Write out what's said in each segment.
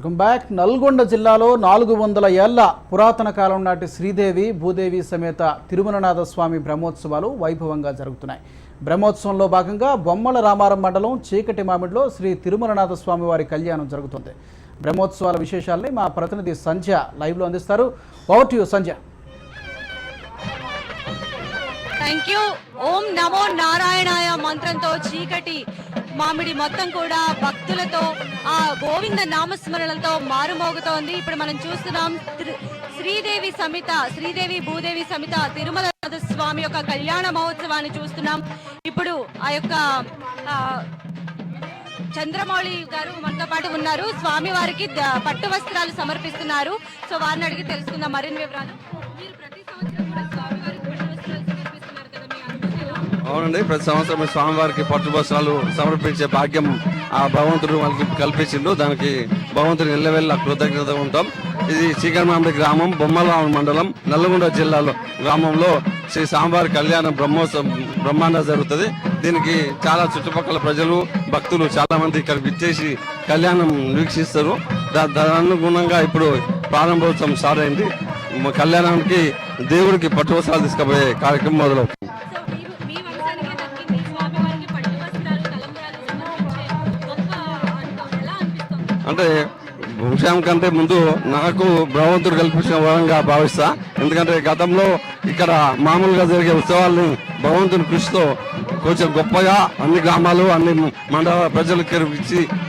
Welcome back. Nalgonda జిల్లాలో 400 ఏళ్ల పురాతన కాలం నాటి శ్రీదేవి భూదేవి సమేత తిరుమలనాథ స్వామి బ్రహ్మోత్సవాలు వైభవంగా జరుగుతున్నాయి. బ్రహ్మోత్సవంలో భాగంగా బొమ్మల రామారం మండలం చీకటి మామిడిలో శ్రీ తిరుమలనాథ స్వామి వారి కళ్యాణం జరుగుతుంది. బ్రహ్మోత్సవాల విశేషాలని మా ప్రతినిధి సంధ్య లైవ్లో అందిస్తారు. Over to you Sandhya. Thank you. ఓం నమో నారాయణాయ మంత్రంతో చీకటి మామిడి మొత్తం కూడా భక్తులతో ఆ గోవింద నామస్మరణలతో మారుమోగుతోంది. ఇప్పుడు మనం చూస్తున్నాం శ్రీదేవి భూదేవి సమిత తిరుమలనాథ స్వామి యొక్క కళ్యాణ మహోత్సవాన్ని చూస్తున్నాం. ఇప్పుడు ఆ యొక్క చంద్రమౌళి గారు మనతో పాటు ఉన్నారు. స్వామి వారికి పట్టు వస్త్రాలు సమర్పిస్తున్నారు. సో వారిని అడిగి తెలుసుకుందాం మరిన్ని వివరాలు. మీరు ప్రతి సంవత్సరం కూడా స్వామివారికి పట్టు వస్త్రాలు సమర్పిస్తున్నారు కదా, మీ అనుభూతి ఎలా? అవునండి, ప్రతి సంవత్సరం స్వామివారికి పట్టు వస్త్రాలు సమర్పించే భాగ్యం ఆ భగవంతుడు మనకి కల్పించిండు. దానికి భగవంతుని ఎల్లవెల్ల కృతజ్ఞత ఉంటాం. ఇది చీకటిమామిడి గ్రామం, బొమ్మల మండలం, నల్లగొండ జిల్లాలో గ్రామంలో శ్రీ స్వామివారి కళ్యాణం బ్రహ్మాండంగా జరుగుతుంది. దీనికి చాలా చుట్టుపక్కల ప్రజలు భక్తులు చాలా మంది ఇక్కడ విచ్చేసి కళ్యాణం వీక్షిస్తారు. దానుగుణంగా ఇప్పుడు ప్రారంభోత్సవం స్టార్ట్ అయింది. కళ్యాణానికి దేవుడికి పట్టు వస్త్రాలు తీసుకుపోయే కార్యక్రమం మొదలవుతుంది. అంటే విషయం కంటే ముందు నాకు భగవంతుడు కల్పించిన వరంగా భావిస్తా. ఎందుకంటే గతంలో ఇక్కడ మామూలుగా జరిగే ఉత్సవాల్ని భగవంతుని కృషితో కొంచెం గొప్పగా అన్ని గ్రామాలు అన్ని మండల ప్రజలకు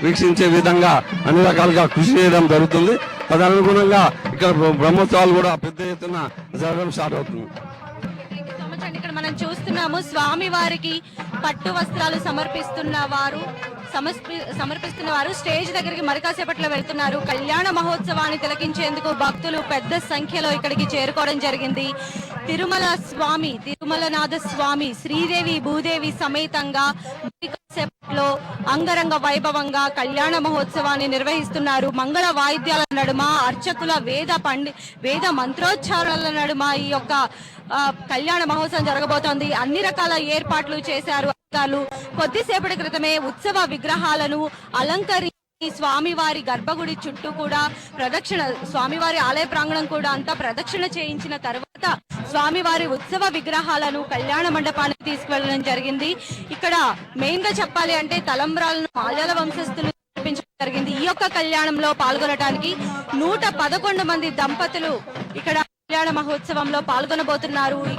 వీక్షించే విధంగా అన్ని రకాలుగా కృషి చేయడం జరుగుతుంది. తదనుగుణంగా ఇక్కడ బ్రహ్మోత్సవాలు కూడా పెద్ద ఎత్తున జరగడం స్టార్ట్ అవుతుంది. ఇక్కడ మనం చూస్తున్నాము స్వామి వారికి పట్టు వస్త్రాలు సమర్పిస్తున్న వారు స్టేజ్ దగ్గరికి మరికాసేపట్లో వెళ్తున్నారు. కళ్యాణ మహోత్సవాన్ని తిలకించేందుకు భక్తులు పెద్ద సంఖ్యలో ఇక్కడికి చేరుకోవడం జరిగింది. తిరుమలనాథ స్వామి శ్రీదేవి భూదేవి సమేతంగా మరికాసేపట్లో అంగరంగ వైభవంగా కళ్యాణ మహోత్సవాన్ని నిర్వహిస్తున్నారు. మంగళ వాయిద్యాల నడుమ, అర్చకుల వేద మంత్రోచ్చారాల నడుమ ఈ యొక్క కళ్యాణ మహోత్సవం జరగబోతోంది. అన్ని రకాల ఏర్పాట్లు చేశారు. కొద్దిసేపటి క్రితమే ఉత్సవ విగ్రహాలను అలంకరించి స్వామివారి గర్భగుడి చుట్టూ కూడా స్వామివారి ఆలయ ప్రాంగణం కూడా అంతా ప్రదక్షిణ చేయించిన తర్వాత స్వామివారి ఉత్సవ విగ్రహాలను కళ్యాణ మండపానికి తీసుకువెళ్ళడం జరిగింది. ఇక్కడ మెయిన్ గా చెప్పాలి అంటే తలంబ్రాలను మాల్యాల వంశస్థులు జరిగింది. ఈ యొక్క కళ్యాణంలో పాల్గొనడానికి 111 మంది దంపతులు ఇక్కడ కళ్యాణ మహోత్సవంలో పాల్గొనబోతున్నారు. ఈ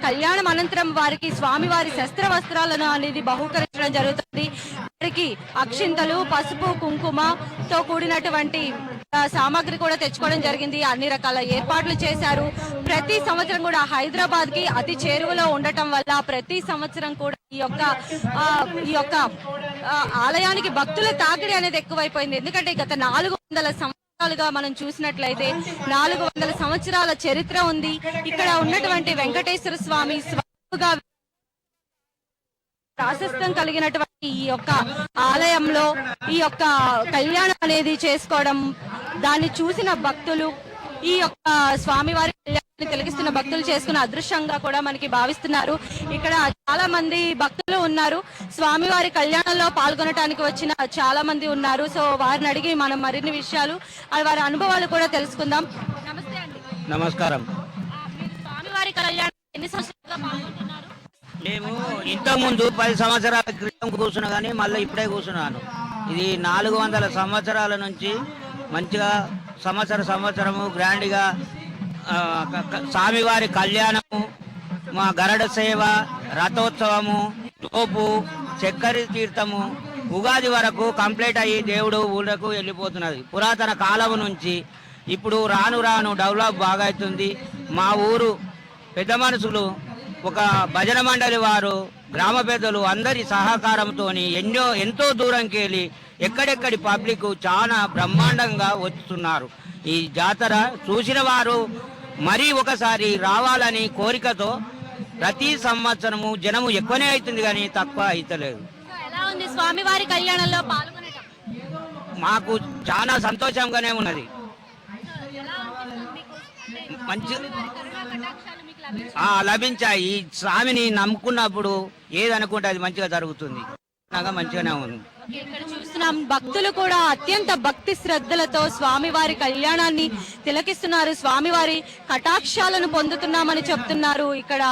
కళ్యాణం అనంతరం వారికి స్వామివారి శస్త్ర వస్త్రాలను అనేది బహూకరించడం జరుగుతుంది. వారికి అక్షింతలు, పసుపు, కుంకుమతో కూడినటువంటి సామాగ్రి కూడా తెచ్చుకోవడం జరిగింది. అన్ని రకాల ఏర్పాట్లు చేశారు. ప్రతి సంవత్సరం కూడా హైదరాబాద్ కి అతి చేరువలో ఉండటం వల్ల ప్రతి సంవత్సరం కూడా ఈ యొక్క ఆలయానికి భక్తుల తాకిడి అనేది ఎక్కువైపోయింది. ఎందుకంటే గత 400 సంవత్సరాలుగా మనం చూసినట్లయితే 400 సంవత్సరాల చరిత్ర ఉంది. ఇక్కడ ఉన్నటువంటి వెంకటేశ్వర స్వామి స్వయంగా ప్రాశస్త్యం కలిగినటువంటి ఈ యొక్క ఆలయంలో ఈ యొక్క కళ్యాణం అనేది చేసుకోవడం, దాన్ని చూసిన భక్తులు ఈ యొక్క స్వామివారి కళ్యాణాన్ని తిలకిస్తున్న భక్తులు చేసుకున్న అదృష్టంగా కూడా మనకి భావిస్తున్నారు. ఇక్కడ చాలా మంది భక్తులు ఉన్నారు. స్వామివారి కళ్యాణంలో పాల్గొనడానికి వచ్చిన చాలా మంది ఉన్నారు. సో వారిని అడిగి మనం మరిన్ని విషయాలు వారి అనుభవాలు కూడా తెలుసుకుందాం. నమస్తే అండి. నమస్కారం. స్వామివారి కళ్యాణం ఎన్ని సంవత్సరాలుగా పాల్గొంటున్నారు? మేము ఇంతకుముందు 10 సంవత్సరాల క్రితం కూర్చున్నా కానీ మళ్ళీ ఇప్పుడే కూర్చున్నాను. ఇది 400 సంవత్సరాల నుంచి మంచిగా సంవత్సరము గ్రాండ్గా స్వామివారి కళ్యాణము, మా గరుడ సేవ, రథోత్సవము, తోపు, చక్కెర తీర్థము ఉగాది వరకు కంప్లీట్ అయ్యి దేవుడు ఊళ్ళకు వెళ్ళిపోతున్నది. పురాతన కాలం నుంచి ఇప్పుడు రాను డెవలప్ బాగా అవుతుంది. మా ఊరు పెద్ద మనుషులు, ఒక భజన మండలి వారు, గ్రామ పెద్దలు అందరి సహకారంతో ఎంతో దూరంకి వెళ్ళి ఎక్కడెక్కడి పబ్లిక్ చాలా బ్రహ్మాండంగా వస్తున్నారు. ఈ జాతర చూసిన వారు మరీ ఒకసారి రావాలని కోరికతో ప్రతి సంవత్సరము జనము ఎక్కువనే అవుతుంది కానీ తక్కువ అవుతలేదు. ఎలా ఉంది స్వామివారి కళ్యాణంలో పాల్గొనడం? మాకు చాలా సంతోషంగానే ఉన్నది. మంచి లభించాయి. ఈ స్వామిని నమ్ముకున్నప్పుడు ఏదనుకుంటే అది మంచిగా జరుగుతుంది. మంచిగానే ఉంది. ఇక్కడ చూస్తున్నాం భక్తులు కూడా అత్యంత భక్తి శ్రద్ధలతో స్వామివారి కళ్యాణాన్ని తిలకిస్తున్నారు. స్వామివారి కటాక్షాలను పొందుతున్నామని చెప్తున్నారు. ఇక్కడ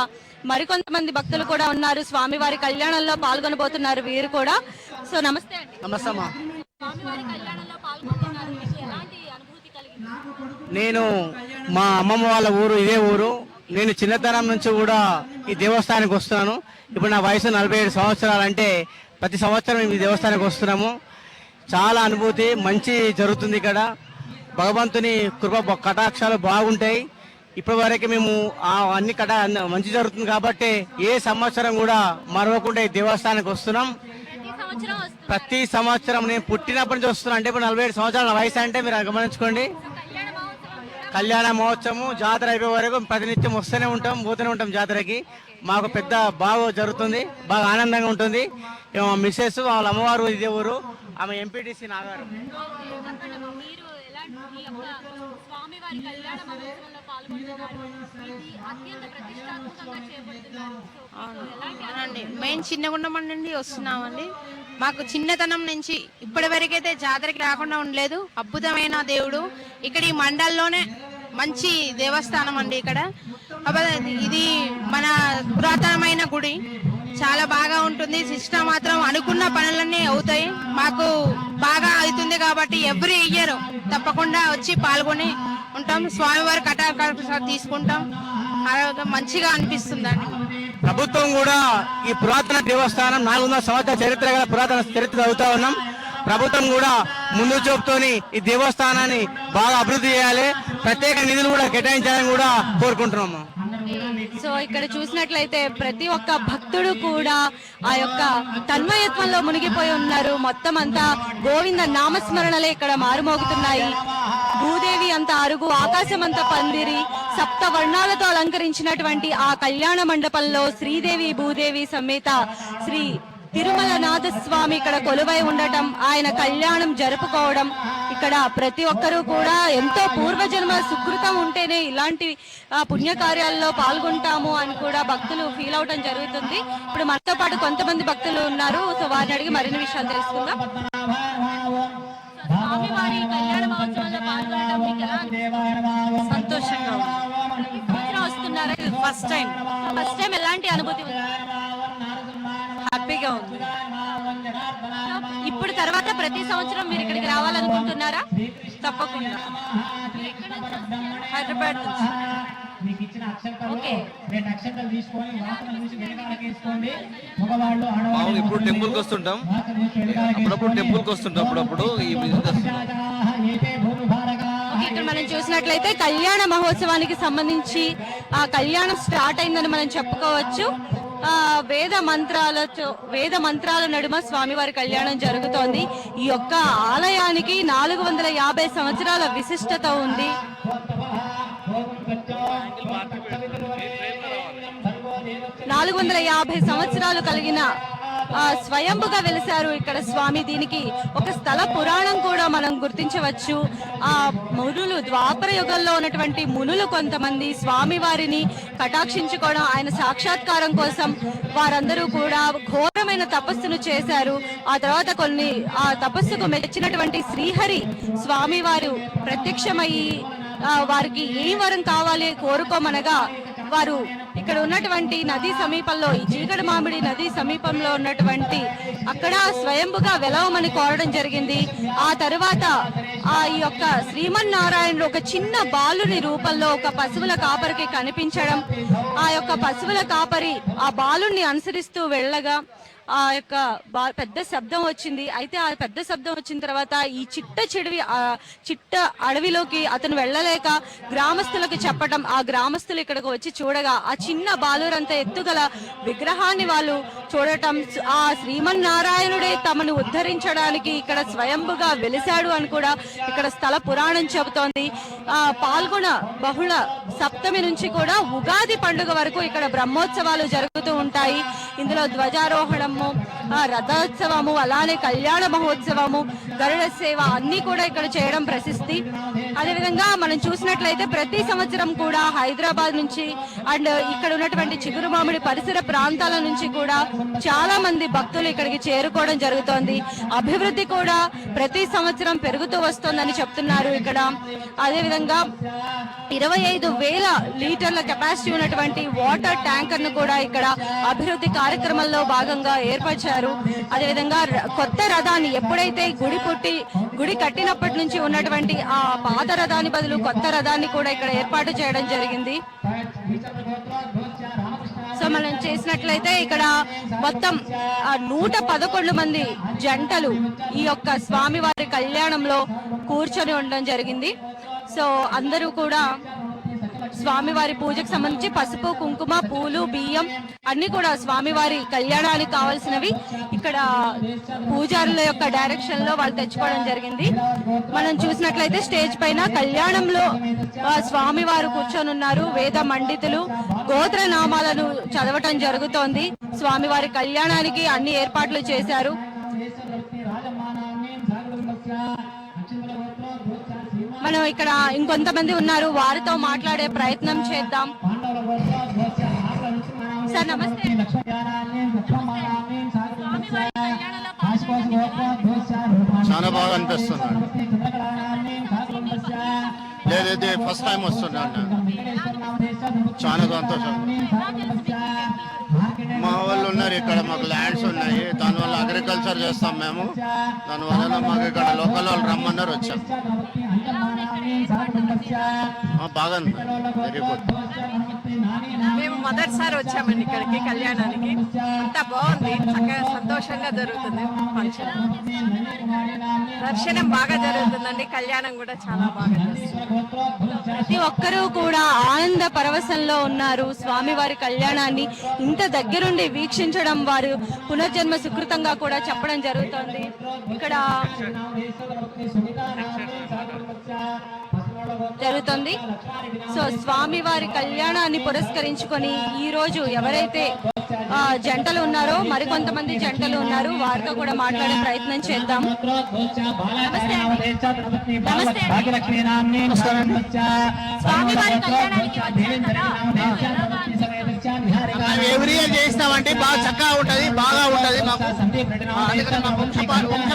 మరికొంతమంది భక్తులు కూడా ఉన్నారు, స్వామివారి కళ్యాణంలో పాల్గొనబోతున్నారు వీరు కూడా. సో నమస్తే అండి. నమస్తే అమ్మా. స్వామివారి కళ్యాణంలో పాల్గొంటున్నారు, మీకు ఎలాంటి అనుభూతి కలిగింది? నేను మా అమ్మమ్మ వాళ్ళ ఊరు ఇదే ఊరు. నేను చిన్నతనం నుంచి కూడా ఈ దేవస్థానానికి వస్తున్నాను. ఇప్పుడు నా వయసు 47 సంవత్సరాలు. అంటే ప్రతి సంవత్సరం ఈ దేవస్థానానికి వస్తున్నాము. చాలా అనుభూతి మంచి జరుగుతుంది ఇక్కడ. భగవంతుని కృప కటాక్షాలు బాగుంటాయి. ఇప్పటి వరకు మేము అన్ని మంచి జరుగుతుంది కాబట్టి ఏ సంవత్సరం కూడా మరవకుండా ఈ దేవస్థానానికి వస్తున్నాం. ప్రతి సంవత్సరం నేను పుట్టినప్పటి నుంచి వస్తున్నాను. అంటే ఇప్పుడు 47 సంవత్సరాల వయసు అంటే మీరు గమనించుకోండి. కళ్యాణ మహోత్సవం జాతర అయిపోయే వరకు ప్రతినిత్యం వస్తూనే ఉంటాం, పోతూనే ఉంటాం జాతరకి. మాకు పెద్ద బాగా జరుగుతుంది, బాగా ఆనందంగా ఉంటుంది. మా మిస్సెస్ వాళ్ళ అమ్మవారు ఇదే ఊరు, ఆమె ఎంపీటీసీ నాగారు. అవునండి, మేము చిన్నగుండమం నుండి వస్తున్నామండి. మాకు చిన్నతనం నుంచి ఇప్పటి వరకైతే జాతరకి రాకుండా ఉండలేదు. అద్భుతమైన దేవుడు ఇక్కడ ఈ మండలంలోనే మంచి దేవస్థానం అండి. ఇక్కడ ఇది మన పురాతనమైన గుడి, చాలా బాగా ఉంటుంది. సిస్టమ్ మాత్రం అనుకున్న పనులన్నీ అవుతాయి. మాకు బాగా అవుతుంది కాబట్టి ఎవ్రీ ఇయర్ తప్పకుండా వచ్చి పాల్గొని ఉంటాం. స్వామివారి కటాక్ష తీసుకుంటాం. మంచిగా అనిపిస్తుందండి. ప్రభుత్వం కూడా ఈ పురాతన దేవస్థానం 400 సంవత్సరాల చరిత్ర గల పురాతన చరిత్ర చదువుతా ఉన్నాం. ప్రభుత్వం కూడా ముందు చూపుతోని ఈ దేవస్థానాన్ని బాగా అభివృద్ధి చేయాలి, ప్రత్యేక నిధులు కూడా కేటాయించాలని కూడా కోరుకుంటున్నాము. సో ఇక్కడ చూసినట్లయితే ప్రతి ఒక్క భక్తుడు కూడా ఆ యొక్క తన్మయత్వంలో మునిగిపోయి ఉన్నారు. మొత్తం అంతా గోవింద నామస్మరణలే ఇక్కడ మారుమోగుతున్నాయి. భూదేవి అంత అరుగు, ఆకాశం అంత పందిరి, సప్త వర్ణాలతో అలంకరించినటువంటి ఆ కళ్యాణ మండపంలో శ్రీదేవి భూదేవి సమేత శ్రీ తిరుమలనాథ స్వామి ఇక్కడ కొలువై ఉండటం, ఆయన కళ్యాణం జరుపుకోవడం, ఇక్కడ ప్రతి ఒక్కరూ కూడా ఎంతో పూర్వజన్మ సుకృతం ఉంటేనే ఇలాంటి పుణ్యకార్యాల్లో పాల్గొంటాము అని కూడా భక్తులు ఫీల్ అవడం జరుగుతుంది. ఇప్పుడు మనతో పాటు కొంతమంది భక్తులు ఉన్నారు, సో వారిని అడిగి మరిన్ని విషయాలు తెలుసుకుందాం. స్వామివారి కళ్యాణ మహోత్సవంలో పాల్గొనడం మీకు ఎలా అనిపిస్తుంది? సంతోషంగా వస్తున్నారా? ఫస్ట్ టైం ఎలాంటి అనుభూతి ఉంది? హ్యాపీగా ఉంది. ఇప్పుడు తర్వాత ప్రతి సంవత్సరం మీరు ఇక్కడికి రావాలనుకుంటున్నారా? తప్పకుండా. హైదరాబాద్ నుంచి. ఓకే. మామూలు ఇప్పుడు టెంపుల్కి వస్తుంటాం, అప్పుడప్పుడు టెంపుల్కి వస్తుంటాం, అప్పుడప్పుడు ఈ బిజినెస్. ఇక్కడ మనం చూసినట్లయితే కళ్యాణ మహోత్సవానికి సంబంధించి ఆ కళ్యాణం స్టార్ట్ అయిందని మనం చెప్పుకోవచ్చు. వేద మంత్రాల నడుమ స్వామివారి కళ్యాణం జరుగుతోంది. ఈ యొక్క ఆలయానికి 450 సంవత్సరాల విశిష్టత ఉంది. 450 సంవత్సరాలు కలిగిన స్వయంభుగా వెలిశారు ఇక్కడ స్వామి. దీనికి ఒక స్థల పురాణం కూడా మనం గుర్తించవచ్చు. ఆ మునులు, ద్వాపర యుగంలో ఉన్నటువంటి మునులు కొంతమంది స్వామి వారిని కటాక్షించుకోవడం, ఆయన సాక్షాత్కారం కోసం వారందరూ కూడా ఘోరమైన తపస్సును చేశారు. ఆ తర్వాత ఆ తపస్సుకు మెచ్చినటువంటి శ్రీహరి స్వామి వారు ప్రత్యక్షమయ్యి వారికి ఏ వరం కావాలి కోరుకోమనగా వారు ఇక్కడ ఉన్నటువంటి నది సమీపంలో, ఈ చీకటి మామిడి నది సమీపంలో ఉన్నటువంటి అక్కడ స్వయంభుగా వెలవమని కోరడం జరిగింది. ఆ తరువాత ఈ యొక్క శ్రీమన్నారాయణుడు ఒక చిన్న బాలుని రూపంలో ఒక పశువుల కాపరికి కనిపించడం, ఆ యొక్క పశువుల కాపరి ఆ బాలుని అనుసరిస్తూ వెళ్ళగా ఆ యొక్క పెద్ద శబ్దం వచ్చింది. అయితే ఆ పెద్ద శబ్దం వచ్చిన తర్వాత ఈ చిట్ట అడవిలోకి అతను వెళ్ళలేక గ్రామస్తులకు చెప్పటం, ఆ గ్రామస్తులు ఇక్కడికి వచ్చి చూడగా ఆ చిన్న బాలురంత ఎత్తుగల విగ్రహాన్ని వాళ్ళు చూడటం, ఆ శ్రీమన్నారాయణుడే తమను ఉద్ధరించడానికి ఇక్కడ స్వయంభుగా వెలిశాడు అని కూడా ఇక్కడ స్థల పురాణం చెబుతోంది. పాల్గొన బహుళ సప్తమి నుంచి కూడా ఉగాది పండుగ వరకు ఇక్కడ బ్రహ్మోత్సవాలు జరుగుతూ ఉంటాయి. ఇందులో ధ్వజారోహణము, రథోత్సవము, అలానే కళ్యాణ మహోత్సవము, గరుడ సేవ అన్ని కూడా ఇక్కడ చేయడం ప్రసిద్ధి. అదేవిధంగా మనం చూసినట్లయితే ప్రతి సంవత్సరం కూడా హైదరాబాద్ నుంచి అండ్ ఇక్కడ ఉన్నటువంటి చిగురు మామిడి పరిసర ప్రాంతాల నుంచి కూడా చాలా మంది భక్తులు ఇక్కడికి చేరుకోవడం జరుగుతోంది. అభివృద్ధి కూడా ప్రతి సంవత్సరం పెరుగుతూ వస్తోందని చెప్తున్నారు ఇక్కడ. అదేవిధంగా 25,000 లీటర్ల కెపాసిటీ ఉన్నటువంటి వాటర్ ట్యాంకర్ ను కూడా ఇక్కడ అభివృద్ధి కార్యక్రమంలో భాగంగా ఏర్పరిచారు. అదేవిధంగా కొత్త రథాన్ని ఎప్పుడైతే గుడి కట్టినప్పటి నుంచి ఉన్నటువంటి ఆ పాత రథాన్ని బదులు కొత్త రథాన్ని కూడా ఇక్కడ ఏర్పాటు చేయడం జరిగింది. సో మనం చేసినట్లయితే ఇక్కడ మొత్తం 111 మంది జంటలు ఈ యొక్క స్వామివారి కళ్యాణంలో కూర్చొని ఉండడం జరిగింది. సో అందరూ కూడా స్వామివారి పూజకు సంబంధించి పసుపు, కుంకుమ, పూలు, బియ్యం అన్ని కూడా స్వామివారి కళ్యాణానికి కావాల్సినవి ఇక్కడ పూజారుల యొక్క డైరెక్షన్ లో వాళ్ళు తెచ్చుకోవడం జరిగింది. మనం చూసినట్లయితే స్టేజ్ పైన కళ్యాణంలో స్వామివారు కూర్చొని ఉన్నారు. వేద పండితులు గోత్ర నామాలను చదవటం జరుగుతోంది. స్వామివారి కళ్యాణానికి అన్ని ఏర్పాట్లు చేశారు. మనం ఇక్కడ ఇంకొంతమంది ఉన్నారు, వారితో మాట్లాడే ప్రయత్నం చేద్దాం. సార్ నమస్తే. చాలా బాగా అనిపిస్తుంది. లేదు ఇది ఫస్ట్ టైం వస్తున్నాను. చాలా సంతోషం. మా వాళ్ళు ఉన్నారు ఇక్కడ, మాకు ల్యాండ్స్ ఉన్నాయి, దానివల్ల అగ్రికల్చర్ చేస్తాం మేము. దానివల్ల మాకు ఇక్కడ లోకల్ వాళ్ళు రమ్మన్నారు, వచ్చాం. బాగా వెరీ గుడ్. మేము మొదటిసారి వచ్చామండి ఇక్కడికి కళ్యాణానికి. అంతా బాగుంది, చక్కగా సంతోషంగా జరుగుతుంది ఫంక్షన్. దర్శనం బాగా జరుగుతుందండి, కళ్యాణం కూడా చాలా బాగా జరుగుతుంది. ప్రతి ఒక్కరూ కూడా ఆనంద పరవశంలో ఉన్నారు. స్వామివారి కళ్యాణాన్ని ఇంత దగ్గరుండి వీక్షించడం వారు పునర్జన్మ సుకృతంగా కూడా చెప్పడం జరుగుతోంది. ఇక్కడ జరుగుతుంది. సో స్వామివారి కళ్యాణాన్ని పురస్కరించుకొని ఈ రోజు ఎవరైతే జంటలు ఉన్నారో మరికొంతమంది జంటలు ఉన్నారు, వారితో కూడా మాట్లాడే ప్రయత్నం చేద్దాం. స్వామివారి కళ్యాణానికి ఎవ్రీ ఇయర్ చేస్తామంటే బాగా చక్కగా ఉంటది, బాగా ఉంటది. మాకు వంశ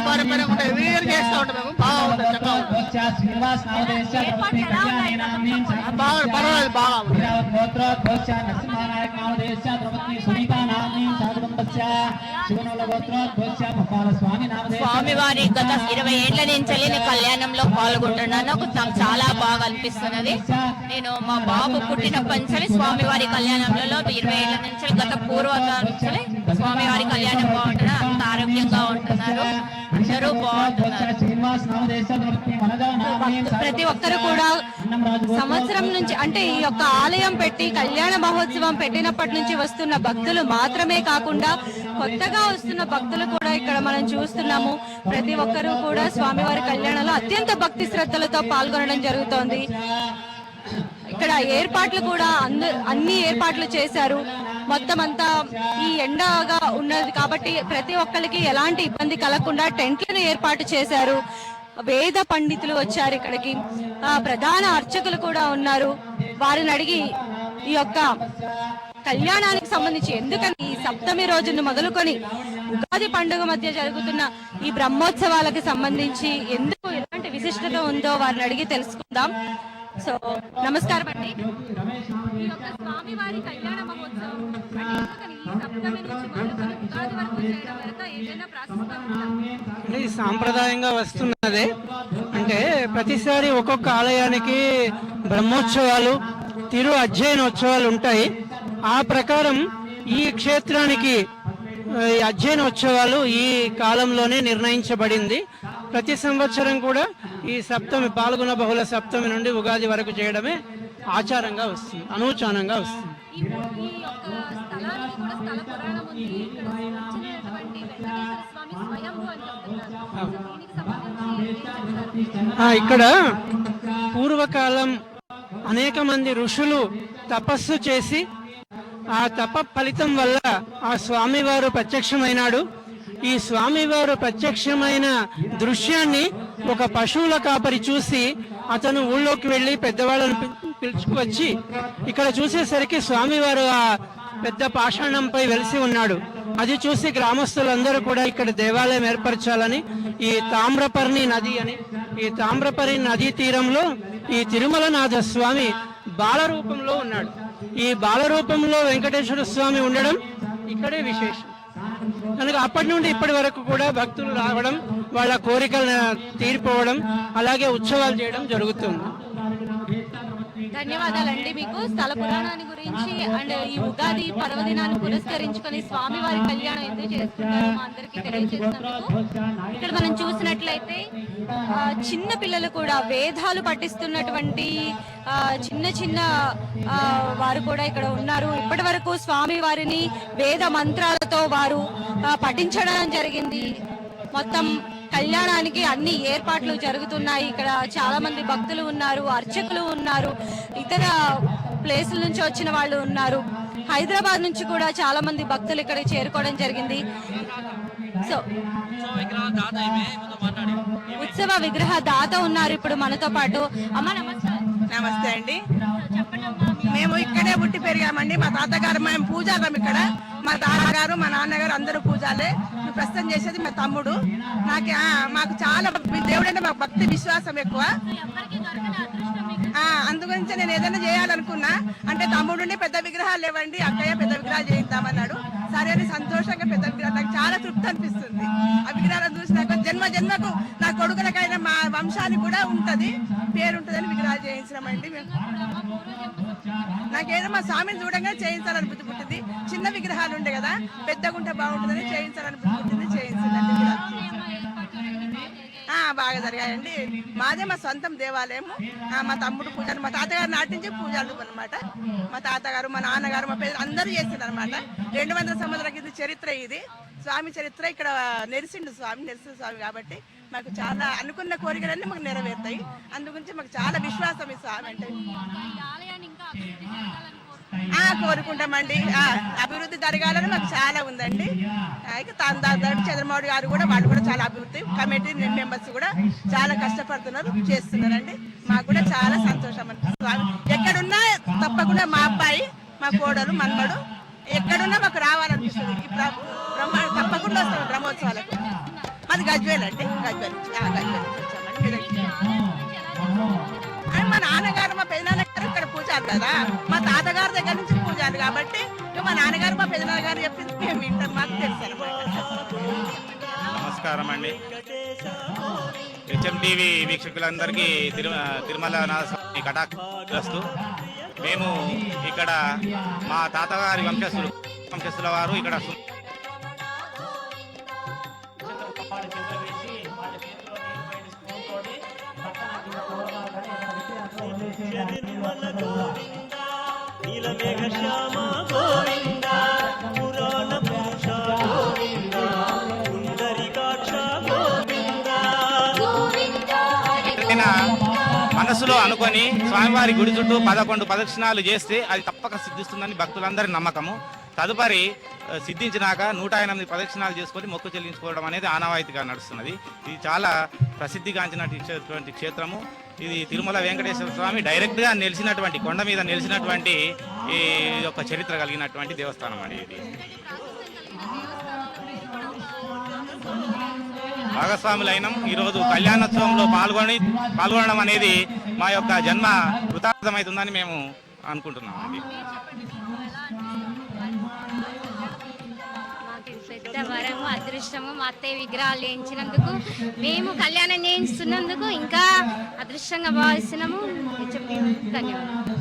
పారంపర్యం ఉంటుంది. ఎవ్రీ ఇయర్ చేస్తా ఉంటాం మేము. బాగా ఉంటుంది, చక్కగా బాగా పర్వాలేదు, బాగా స్వామివారి గత 20 ఏళ్ల నుంచి నేను కళ్యాణంలో పాల్గొంటున్నాను. నాకు చాలా బాగా అనిపిస్తున్నది. నేను మా బాబు పుట్టినప్పటి నుంచి స్వామివారి కళ్యాణంలో 20 ఏళ్ల నుంచి గత పూర్వకాలం నుంచి స్వామివారి కళ్యాణం బాగుంటున్నారు. అంత ఆరోగ్యంగా ఉంటున్నారు, అందరూ బాగుంటున్నారు. ప్రతి ఒక్కరు కూడా సంవత్సరం నుంచి అంటే ఈ యొక్క ఆలయం పెట్టి కళ్యాణ మహోత్సవం పెట్టినప్పటి నుంచి వస్తున్న భక్తులు మాత్రమే కాకుండా కొత్తగా వస్తున్న భక్తులు కూడా ఇక్కడ మనం చూస్తున్నాము. ప్రతి ఒక్కరూ కూడా స్వామివారి కళ్యాణంలో అత్యంత భక్తి శ్రద్ధలతో పాల్గొనడం జరుగుతోంది. ఇక్కడ ఏర్పాట్లు కూడా అన్ని ఏర్పాట్లు చేశారు. మొత్తం అంతా ఈ ఎండగా ఉన్నది కాబట్టి ప్రతి ఒక్కరికి ఎలాంటి ఇబ్బంది కలగకుండా టెంట్లను ఏర్పాటు చేశారు. వేద పండితులు వచ్చారు ఇక్కడికి, ప్రధాన అర్చకులు కూడా ఉన్నారు. వారిని అడిగి ఈ యొక్క కళ్యాణానికి సంబంధించి ఎందుకని ఈ సప్తమి రోజును మొదలుకొని ఉగాది పండుగ మధ్య జరుగుతున్న ఈ బ్రహ్మోత్సవాలకు సంబంధించి ఎందుకు ఎలాంటి విశిష్టత ఉందో వారిని అడిగి తెలుసుకుందాం. సో నమస్కారం అండి. ఈ యొక్క స్వామివారి కళ్యాణ మహోత్సవం ఇది సాంప్రదాయంగా వస్తున్నదే. అంటే ప్రతిసారి ఒక్కొక్క ఆలయానికి బ్రహ్మోత్సవాలు, తిరు అధ్యయనోత్సవాలు ఉంటాయి. ఆ ప్రకారం ఈ క్షేత్రానికి ఈ అధ్యయనోత్సవాలు ఈ కాలంలోనే నిర్ణయించబడింది. ప్రతి సంవత్సరం కూడా ఈ సప్తమి పాల్గొన బహుళ సప్తమి నుండి ఉగాది వరకు చేయడమే ఆచారంగా వస్తుంది, అనూచానంగా వస్తుంది. ఇక్కడ పూర్వకాలం అనేక మంది ఋషులు తపస్సు చేసి ఆ తప ఫలితం వల్ల ఆ స్వామివారు ప్రత్యక్షమైనాడు. ఈ స్వామివారు ప్రత్యక్షమైన దృశ్యాన్ని ఒక పశువుల కాపరి చూసి అతను ఊళ్ళోకి వెళ్ళి పెద్దవాళ్ళను పిలుచుకువచ్చి ఇక్కడ చూసేసరికి స్వామివారు ఆ పెద్ద పాషాణంపై వెలిసి ఉన్నాడు. అది చూసి గ్రామస్తులందరూ కూడా ఇక్కడ దేవాలయం ఏర్పరచాలని ఈ తామ్రపర్ణి నది అని ఈ తామ్రపర్ణి నదీ తీరంలో ఈ తిరుమలనాథ స్వామి బాలరూపంలో ఉన్నాడు. ఈ బాలరూపంలో వెంకటేశ్వర స్వామి ఉండడం ఇక్కడే విశేషం. కనుక అప్పటి నుండి ఇప్పటి వరకు కూడా భక్తులు రావడం, వాళ్ళ కోరికలు తీరిపోవడం, అలాగే ఉత్సవాలు చేయడం జరుగుతుంది. ధన్యవాదాలండి మీకు. స్థల పురాణాన్ని గురించి అండ్ ఈ ఉగాది పర్వదినాన్ని పురస్కరించుకొని స్వామివారి కళ్యాణం ఎందుకు చేస్తున్నారు మా అందరికీ తెలియజేసినందుకు. ఇక్కడ మనం చూసినట్లయితే చిన్న పిల్లలు కూడా వేదాలు పఠిస్తున్నటువంటి చిన్న చిన్న వారు కూడా ఇక్కడ ఉన్నారు. ఇప్పటి వరకు స్వామి వారిని వేద మంత్రాలతో వారు పఠించడం జరిగింది. మొత్తం కళ్యాణానికి అన్ని ఏర్పాట్లు జరుగుతున్నాయి. ఇక్కడ చాలా మంది భక్తులు ఉన్నారు, అర్చకులు ఉన్నారు, ఇతర ప్లేసుల నుంచి వచ్చిన వాళ్ళు ఉన్నారు. హైదరాబాద్ నుంచి కూడా చాలా మంది భక్తులు ఇక్కడ చేరుకోవడం జరిగింది. సో ఉత్సవ విగ్రహ దాత ఉన్నారు ఇప్పుడు మనతో పాటు. అమ్మ నమస్తే. నమస్తే అండి. మేము ఇక్కడే పుట్టి పెరిగామండి. మా తాతగారు మేము పూజారం ఇక్కడ. మా తాతగారు మా నాన్నగారు అందరూ పూజాలే. ప్రస్తుతం చేసేది మా తమ్ముడు. మాకు చాలా దేవుడంటే మాకు భక్తి విశ్వాసం ఎక్కువ. అందుగురించి నేను ఏదైనా చేయాలనుకున్నా అంటే తమ్ముడుండి పెద్ద విగ్రహాలు లేవండి, అక్కయ్య పెద్ద విగ్రహాలు చేయిద్దామన్నాడు. సరే అని సంతోషంగా పెద్ద విగ్రహాలు నాకు చాలా తృప్తి అనిపిస్తుంది. ఆ విగ్రహాలను చూసి నాకు జన్మ జన్మకు నా కొడుకులకైనా మా వంశానికి కూడా ఉంటది, పేరు ఉంటదని విగ్రహాలు చేయించినామండి. నాకేదో మా స్వామిని చూడంగా చేయించాలని బుద్ధి పుట్టింది. చిన్న విగ్రహాలు ఉండే కదా, పెద్దగా ఉంటే బాగుంటుందని చేయించాలని బుద్ధి పుట్టింది, చేయించిందండి. బాగా జరిగాయండి. మాదే మా సొంతం దేవాలయం. మా తమ్ముడు పూజలు, మా తాతగారు నాటించి పూజలు అనమాట. మా తాతగారు మా నాన్నగారు మా పెద్ద అందరూ చేసింది అనమాట. 200 సంవత్సరాల కింద చరిత్ర ఇది. స్వామి చరిత్ర. ఇక్కడ నెరిసిండు స్వామి, నెరిసిన స్వామి కాబట్టి మాకు చాలా అనుకున్న కోరికలన్నీ మాకు నెరవేరుతాయి. అందుగురించి మాకు చాలా విశ్వాసం ఈ స్వామి అంటే. కోరుకుంటామండి. అభివృద్ధి జరగాలని మాకు చాలా ఉందండి. చంద్రబాబు గారు కూడా వాళ్ళు కూడా చాలా అభివృద్ధి కమిటీ మెంబర్స్ కూడా చాలా కష్టపడుతున్నారు, చేస్తున్నారండి. మాకు కూడా చాలా సంతోషం అనిపిస్తుంది. ఎక్కడున్నా తప్పకుండా మా అబ్బాయి, మా కోడలు, మన్మడు ఎక్కడున్నా మాకు రావాలనిపిస్తుంది. తప్పకుండా వస్తాం బ్రహ్మోత్సవాలకు. మాది గజ్వేల్ అండి. గజ్వేల్ వచ్చామండి. మా నాన్నగారు మా పెదనాన్నగారు ఇక్కడ పూజారు కదా, మా తాతగారి దగ్గర నుంచి పూజారు కాబట్టి మా నాన్నగారు మా పెదనాన్నగారు చెప్పింది మేము వింటాం, మాకు తెలుసు అనమాట. నమస్కారం అండి. HMTV వీక్షకులందరికీ తిరుమలనాథ స్వామి కటాక్షస్తు. మేము ఇక్కడ మా తాతగారి వంశస్థుల వారు ఇక్కడ మనసులో అనుకొని స్వామివారి గుడి చుట్టూ 11 ప్రదక్షిణాలు చేస్తే అది తప్పక సిద్ధిస్తుందని భక్తులందరి నమ్మకము. తదుపరి సిద్ధించినాక 108 ప్రదక్షిణాలు చేసుకొని మొక్కు చెల్లించుకోవడం అనేది ఆనవాయితీగా నడుస్తున్నది. ఇది చాలా ప్రసిద్ధిగాంచినటువంటి క్షేత్రము. ఇది తిరుమల వెంకటేశ్వర స్వామి డైరెక్ట్గా నిలిచినటువంటి కొండ మీద నిలిచినటువంటి ఈ యొక్క చరిత్ర కలిగినటువంటి దేవస్థానం అండి. ఇది భాగస్వాములైనం. ఈరోజు కళ్యాణోత్సవంలో పాల్గొనడం అనేది మా యొక్క జన్మ కృతార్థమవుతుందని మేము అనుకుంటున్నామండి. పెద్ద వరము, అదృష్టము. మా అత్తయ్య విగ్రహాలు చేయించినందుకు, మేము కళ్యాణం చేయిస్తున్నందుకు ఇంకా అదృష్టంగా భావిస్తున్నాము. ధన్యవాదాలు.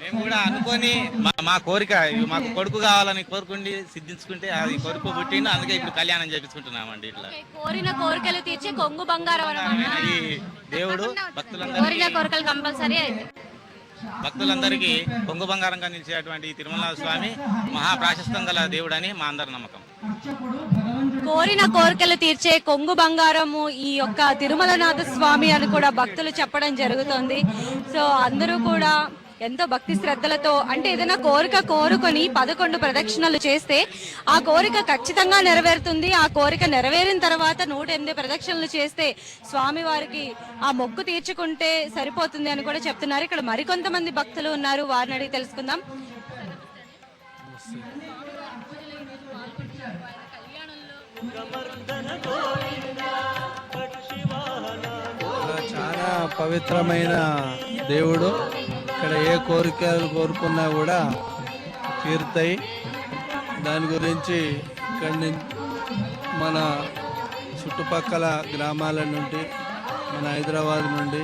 మేము కూడా అనుకొని మా కోరిక మాకు కొడుకు కావాలని కోరుకుండి సిద్ధించుకుంటే అది కొడుకు పుట్టిండు, అందుకే ఇప్పుడు కళ్యాణం చేపించుకుంటున్నామండి. ఇట్లా కోరిన కోరికలు తీర్చి కొంగు బంగారం దేవుడు కోరిన కోరికలు కంపల్సరీ అయితే భక్తులందరికీ కొంగు బంగారంగా నిలిచేటువంటి తిరుమల స్వామి మహాప్రాశస్తం గల దేవుడని మా అందరి నమ్మకం. కోరిన కోరికలు తీర్చే కొంగు బంగారము ఈ యొక్క తిరుమలనాథ స్వామి అని కూడా భక్తులు చెప్పడం జరుగుతుంది. సో అందరూ కూడా ఎంతో భక్తి శ్రద్ధలతో, అంటే ఏదైనా కోరిక కోరుకొని 11 ప్రదక్షిణలు చేస్తే ఆ కోరిక ఖచ్చితంగా నెరవేరుతుంది. ఆ కోరిక నెరవేరిన తర్వాత 108 ప్రదక్షిణలు చేస్తే స్వామివారికి ఆ మొక్కు తీర్చుకుంటే సరిపోతుంది అని కూడా చెప్తున్నారు. ఇక్కడ మరికొంతమంది భక్తులు ఉన్నారు, వారిని అడిగి తెలుసుకుందాం. చాలా పవిత్రమైన దేవుడు. ఇక్కడ ఏ కోరికలు కోరుకున్నా కూడా తీరుతాయి. దాని గురించి ఇక్కడ మన చుట్టుపక్కల గ్రామాల నుండి, మన హైదరాబాద్ నుండి,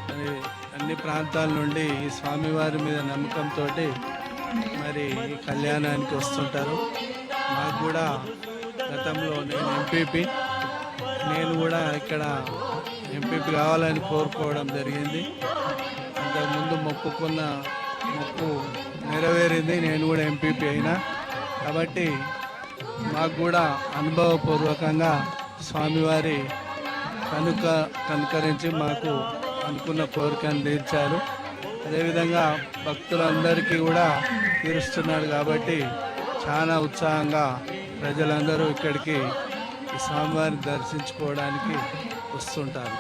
మరి అన్ని ప్రాంతాల నుండి ఈ స్వామివారి మీద నమ్మకంతో మరి ఈ కళ్యాణానికి వస్తుంటారు. నాకు కూడా గతంలో నేను ఎంపీపీ, నేను కూడా ఇక్కడ ఎంపీపీ కావాలని కోరుకోవడం జరిగింది. అంతకుముందు మొక్కుకున్న మొక్కు నెరవేరింది, నేను కూడా ఎంపీపీ అయినా. కాబట్టి మాకు కూడా అనుభవపూర్వకంగా స్వామివారి కనుకరించి మాకు అనుకున్న కోరికను తీర్చారు. అదేవిధంగా భక్తులందరికీ కూడా తీరుస్తున్నాడు. కాబట్టి చాలా ఉత్సాహంగా ప్రజలందరూ ఇక్కడికి ఈ స్వామివారిని దర్శించుకోవడానికి వస్తుంటారు.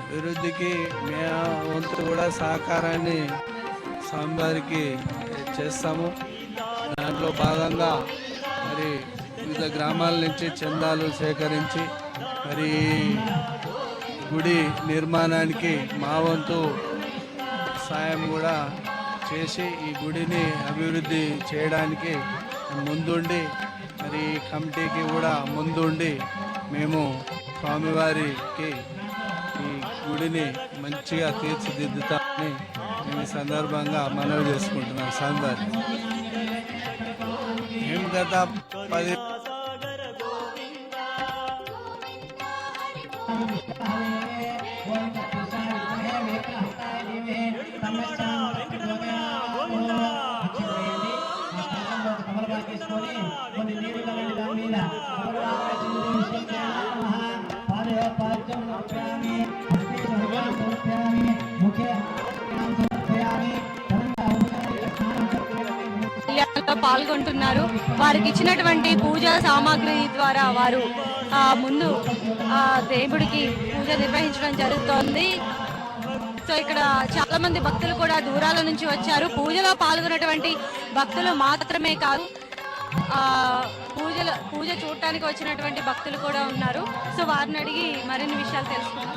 అభివృద్ధికి మేము వంతు కూడా సహకారాన్ని స్వామివారికి చేస్తాము. దాంట్లో భాగంగా మరి వివిధ గ్రామాల నుంచి చందాలు సేకరించి మరి గుడి నిర్మాణానికి మా వంతు సాయం కూడా చేసి ఈ గుడిని అభివృద్ధి చేయడానికి ముందుండి, మరి కమిటీకి కూడా ముందుండి మేము స్వామివారికి ఈ గుడిని మంచిగా తీర్చిదిద్దుతామని మేము ఈ సందర్భంగా మనవి చేసుకుంటున్నాం. స్వామివారి మేము గత 10 పాల్గొంటున్నారు. వారికి ఇచ్చినటువంటి పూజా సామాగ్రి ద్వారా వారు ముందు దేవుడికి పూజ నిర్వహించడం జరుగుతోంది. సో ఇక్కడ చాలా మంది భక్తులు కూడా దూరాల నుంచి వచ్చారు. పూజలో పాల్గొన్నటువంటి భక్తులు మాత్రమే కాదు, పూజ చూడటానికి వచ్చినటువంటి భక్తులు కూడా ఉన్నారు. సో వారిని అడిగి మరిన్ని విషయాలు తెలుసుకున్నాం.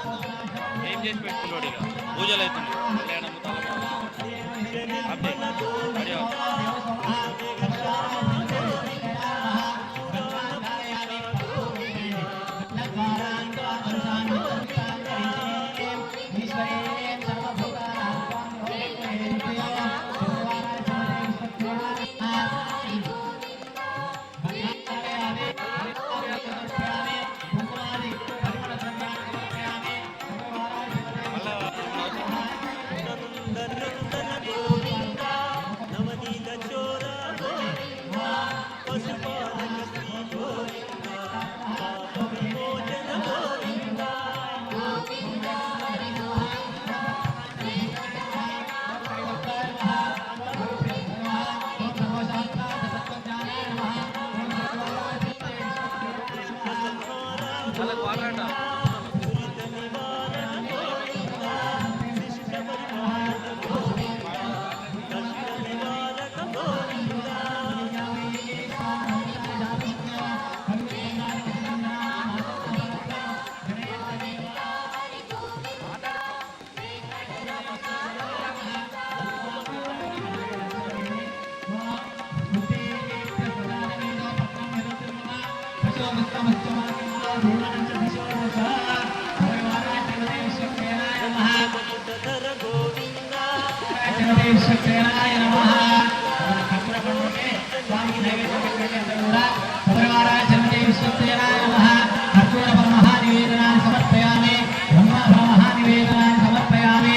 సమర్పయామి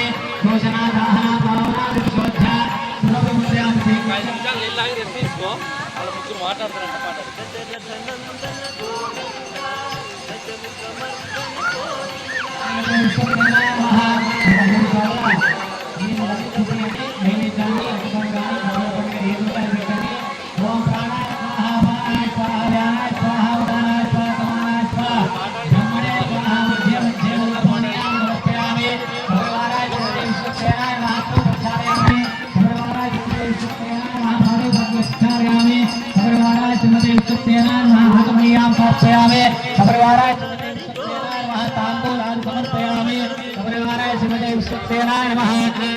తీసుకో వాళ్ళ ముగ్గురు మాట్లాడతారంట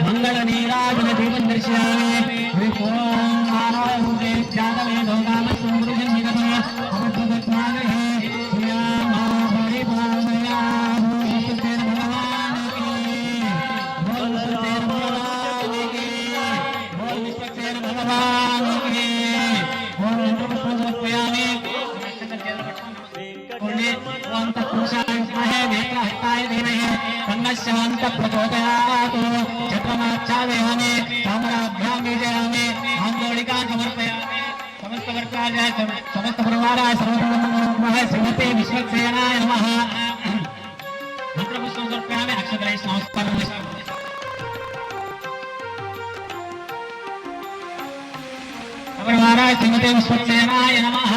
मंगल नीराजन दीपं दर्शयामि शांत प्रचोदयातु चक्रमाच्छादयामि ताम्राभ्यां विजयामि आन्दोलिकां समर्पयामि समस्त वर्गाय समस्त परिवाराय सर्वधर्मः श्रीमते विश्वक्सेनाय नमः मंत्रपुष्पं समर्पयामि अक्षतैः नमस्कारं परिवाराय श्रीमते विश्वक्सेनाय नमः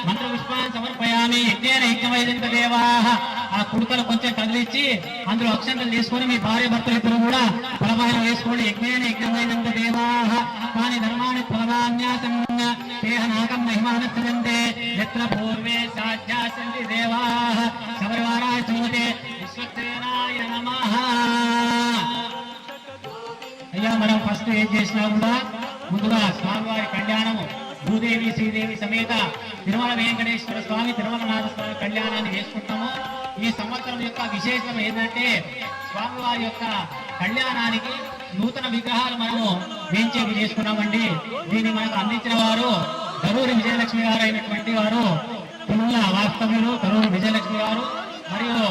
मंत्रपुष्पान् समर्पयामि यज्ञेन यज्ञवैदिक देवाः ఆ కుడుకలు కొంచెం కదిలించి అందులో అక్షంతలు తీసుకొని మీ భార్య భర్తలు ఇద్దరు కూడా ఫలమాయన వేసుకోండి యజ్ఞేన యజ్ఞమైనంత దేవాః కాని ధర్మాణి ఫలమాన్యాసం దేహనాకం మహిమానస్యంతే యత్ర పూర్వే సాధ్యాసంతి దేవాః సపరివారాయ శ్రీమతే విశ్వక్సేనాయ నమః. అయ్యా మనం ఫస్ట్ ఏం చేసినా కూడా ముందుగా స్వామివారి కళ్యాణము భూదేవి శ్రీదేవి సమేత తిరుమల వెంకటేశ్వర స్వామి తిరుమలనాథ స్వామి కళ్యాణాన్ని చేసుకుంటాము. ఈ సంవత్సరం యొక్క విశేషం ఏంటంటే స్వామివారి యొక్క కళ్యాణానికి నూతన విగ్రహాలు మనము వేంచేవి చేసుకున్నామండి. దీన్ని మనకు అందించిన వారు కరూరి విజయలక్ష్మి గారు అయినటువంటి వారు తిరుమల వాస్తవ్యులు కరూరి విజయలక్ష్మి గారు మరియు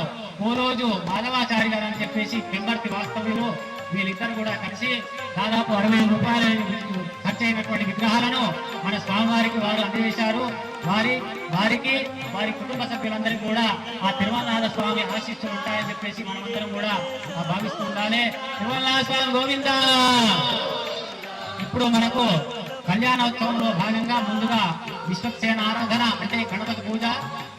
ఓరోజు మాధవాచారి గారు అని చెప్పేసి పెంబర్తి వాస్తవ్యులు వీళ్ళిద్దరు కూడా కలిసి దాదాపు 60,000 రూపాయలు ఖర్చు అయినటువంటి విగ్రహాలను మన స్వామివారికి వారు అందజేశారు. వారికి వారి కుటుంబ సభ్యులందరికీ కూడా ఆ తిరుమలనాథ స్వామి ఆశీస్సులు ఉంటాయని చెప్పేసి మనమందరం కూడా భావిస్తూ ఉండాలి. తిరుమలనాథ స్వామి గోవిందా. ఇప్పుడు మనకు కళ్యాణోత్సవంలో భాగంగా ముందుగా విశ్వక్సేన ఆరాధన అంటే గణపతి పూజ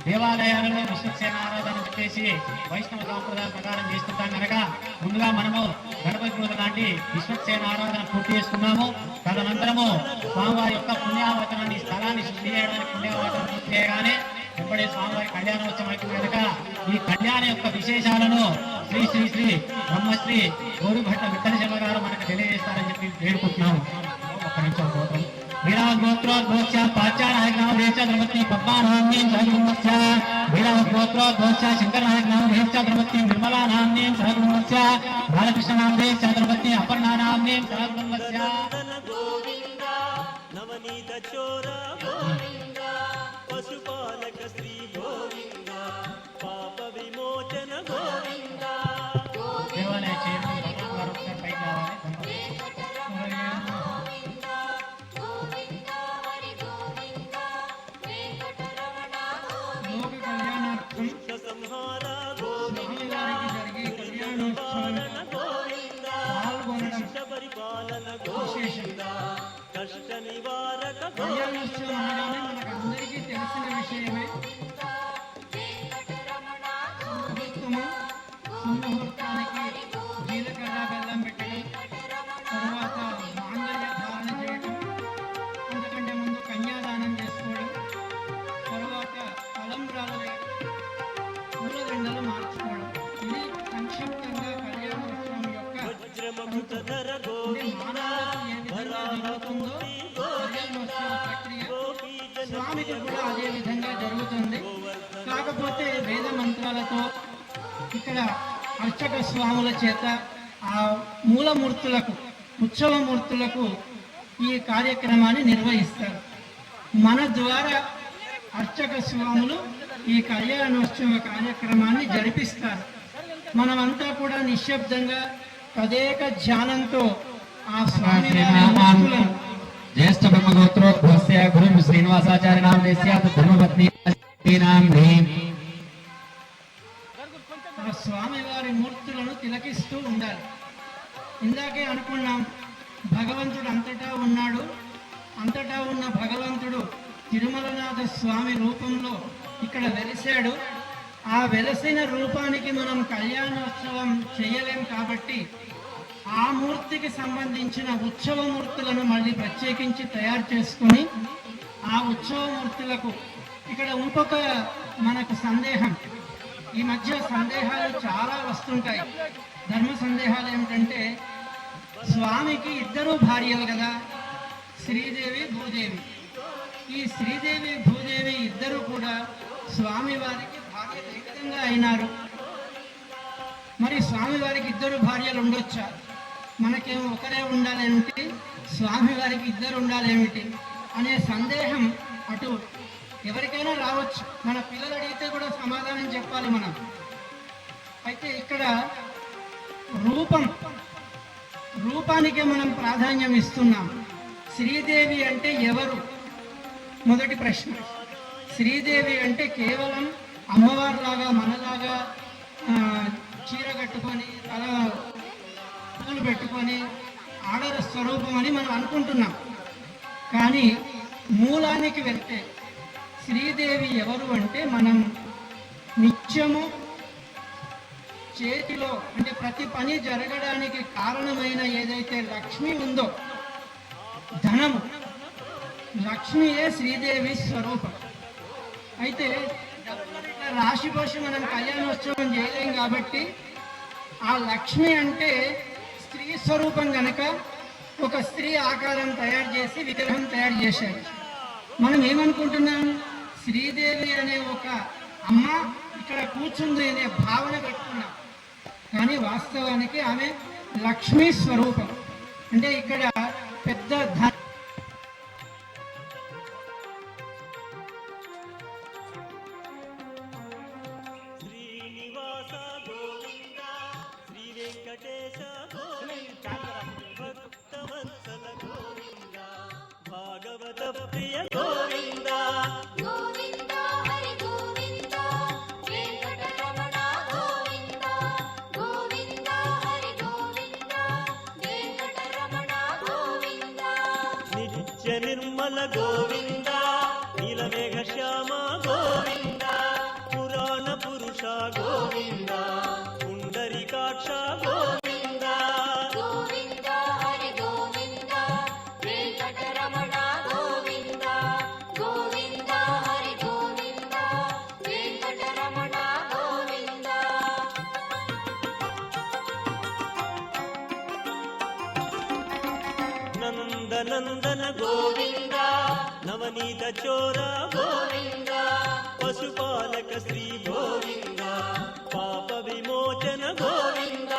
దేవాలయాలలో విశ్వక్సేన ఆరాధన చెప్పేసి వైష్ణవ సాంప్రదాయ ప్రకారం చేస్తుంటాం కనుక ముందుగా మనము గణపతి పూజ లాంటి విశ్వక్సేన ఆరాధన పూర్తి చేసుకున్నాము. తదనంతరము స్వామివారి యొక్క పుణ్యావచనాన్ని స్థలాన్ని శుద్ధి చేయడానికి పుణ్యావచనం పూర్తి చేయగానే వెంబడే స్వామివారి కళ్యాణోత్సవం అయిపోయింది కనుక ఈ కళ్యాణ యొక్క విశేషాలను శ్రీ శ్రీ శ్రీ బ్రహ్మశ్రీ గోరుభట్ట విఠల శర్మ గారు మనకు తెలియజేస్తారని చెప్పి వేడుకుంటున్నాము. ఒక్క నిమిషం గోత్రం వీరావద్గోత్రోద్భోత్య పాచ్యానాయకనామధేశ్చ ద్రవత్ని పద్మానామ్నీం సహకుటుంబస్య వీరావద్గోత్రోద్భోత్య శంకరనాయకనామధేశ్చ ద్రవత్ని నిర్మలానామ్నీం సహకుటుంబస్య బాలకృష్ణనామధేశ్చ ద్రవత్ని అపర్ణానామ్నీం సహకుటుంబస్య గోవింద నవనీత చోర గోవింద పశుపాలక శ్రీ గోవింద పాప విమోచన గోవింద. దేవాలయ చైర్మన్ భగవాన్ గారు ఒకసారి పైకి రావాలి. కళ్యాణోత్సవం అనగానే మనకందరికీ తెలిసిన విషయమే. ప్రభుత్వము సుముహూర్తానికి జీలకర్ర బెల్లం పెట్టడం, తర్వాత మాంగళ్య ధారణ చేయడం, అంతకంటే ముందు కన్యాదానం చేసుకోవడం, తర్వాత తలంబ్రాలు పూలదండలు మార్చుకోవడం. ఇది సంక్షిప్తంగా కళ్యాణోత్సవం యొక్క మానవులకు ఏ విధంగా జరుగుతుందో కళ్యాణోత్సవ ప్రక్రియ స్వామికి కూడా అదే విధంగా జరుగుతుంది. కాకపోతే వేద మంత్రాలతో ఇక్కడ అర్చక స్వాముల చేత ఆ మూలమూర్తులకు ఉత్సవమూర్తులకు ఈ కార్యక్రమాన్ని నిర్వహిస్తారు. మన ద్వారా అర్చక స్వాములు ఈ కళ్యాణోత్సవ కార్యక్రమాన్ని జరిపిస్తారు. మనమంతా కూడా నిశ్శబ్దంగా తదేక ధ్యానంతో ఆ స్వామి జ్యేష్ఠ గోత్రోద్భవస్య గురుం శ్రీనివాసాచార్య నామదేస్య ధర్మపత్ని స్వామివారి మూర్తులను తిలకిస్తూ ఉండాలి. ఇందాకే అనుకున్నాం, భగవంతుడు అంతటా ఉన్నాడు. అంతటా ఉన్న భగవంతుడు తిరుమలనాథ స్వామి రూపంలో ఇక్కడ వెలిశాడు. ఆ వెలసిన రూపానికి మనం కళ్యాణోత్సవం చేయలేం కాబట్టి ఆ మూర్తికి సంబంధించిన ఉత్సవమూర్తులను మళ్ళీ ప్రత్యేకించి తయారు చేసుకొని ఆ ఉత్సవమూర్తులకు ఇక్కడ ఇంకొక మనకు సందేహం, ఈ మధ్య సందేహాలు చాలా వస్తుంటాయి. ధర్మ సందేహాలు ఏమిటంటే, స్వామికి ఇద్దరు భార్యలు కదా, శ్రీదేవి భూదేవి. ఈ శ్రీదేవి భూదేవి ఇద్దరు కూడా స్వామివారికి భార్యలు ఏ విధంగా అయినారు? మరి స్వామివారికి ఇద్దరు భార్యలు ఉండొచ్చా? మనకేమో ఒకరే ఉండాలేమిటి, స్వామివారికి ఇద్దరు ఉండాలేమిటి అనే సందేహం అటు ఎవరికైనా రావచ్చు. మన పిల్లలు అడిగితే కూడా సమాధానం చెప్పాలి మనం. అయితే ఇక్కడ రూపానికే మనం ప్రాధాన్యం ఇస్తున్నాం. శ్రీదేవి అంటే ఎవరు? మొదటి ప్రశ్న. శ్రీదేవి అంటే కేవలం అమ్మవారిలాగా మనలాగా చీర కట్టుకొని తల పూలు పెట్టుకొని ఆడర స్వరూపం అని మనం అనుకుంటున్నాం. కానీ మూలానికి వెళ్తే శ్రీదేవి ఎవరు అంటే, మనం నిత్యము చేతిలో అంటే ప్రతి పని జరగడానికి కారణమైన ఏదైతే లక్ష్మి ఉందో, ధనము, లక్ష్మియే శ్రీదేవి స్వరూపం. అయితే రాశిపోషి మనం కళ్యాణోత్సవం చేయలేం కాబట్టి ఆ లక్ష్మి అంటే స్త్రీ స్వరూపం కనుక ఒక స్త్రీ ఆకారం తయారు చేసి విగ్రహం తయారు చేశారు. మనం ఏమనుకుంటున్నాం, శ్రీదేవి అనే ఒక అమ్మ ఇక్కడ కూర్చుంది అనే భావన పెట్టుకున్నాం. కానీ వాస్తవానికి ఆమె లక్ష్మీ స్వరూపం. అంటే ఇక్కడ పెద్ద నిర్మల గోవింద నీలమేఘ శ్యామ గోవింద పురాణ పురుష గోవింద పుండరీకాక్ష గోవింద గోవింద హరి గోవింద వెంకటరమణ గోవింద గోవింద హరి గోవింద వెంకటరమణ గోవింద. నందనందన గోవింద నవనీత చోర గోవింద పశుపాలక శ్రీ గోవింద పాప విమోచన గోవింద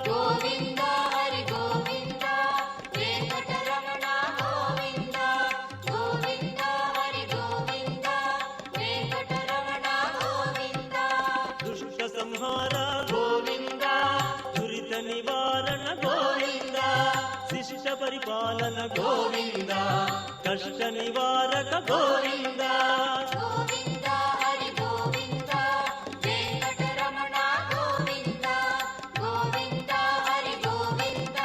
గోవింద హరి గోవింద వెంకటరమణ గోవింద గోవింద హరి గోవింద వెంకటరమణ గోవింద. దుష్ట సంహార గోవింద దురిత నివారణ గోవింద శిష్ట పరిపాలన గోవింద కష్ట నివారక గోవింద గోవింద హరి గోవింద వెంకటరమణ గోవింద గోవింద హరి గోవింద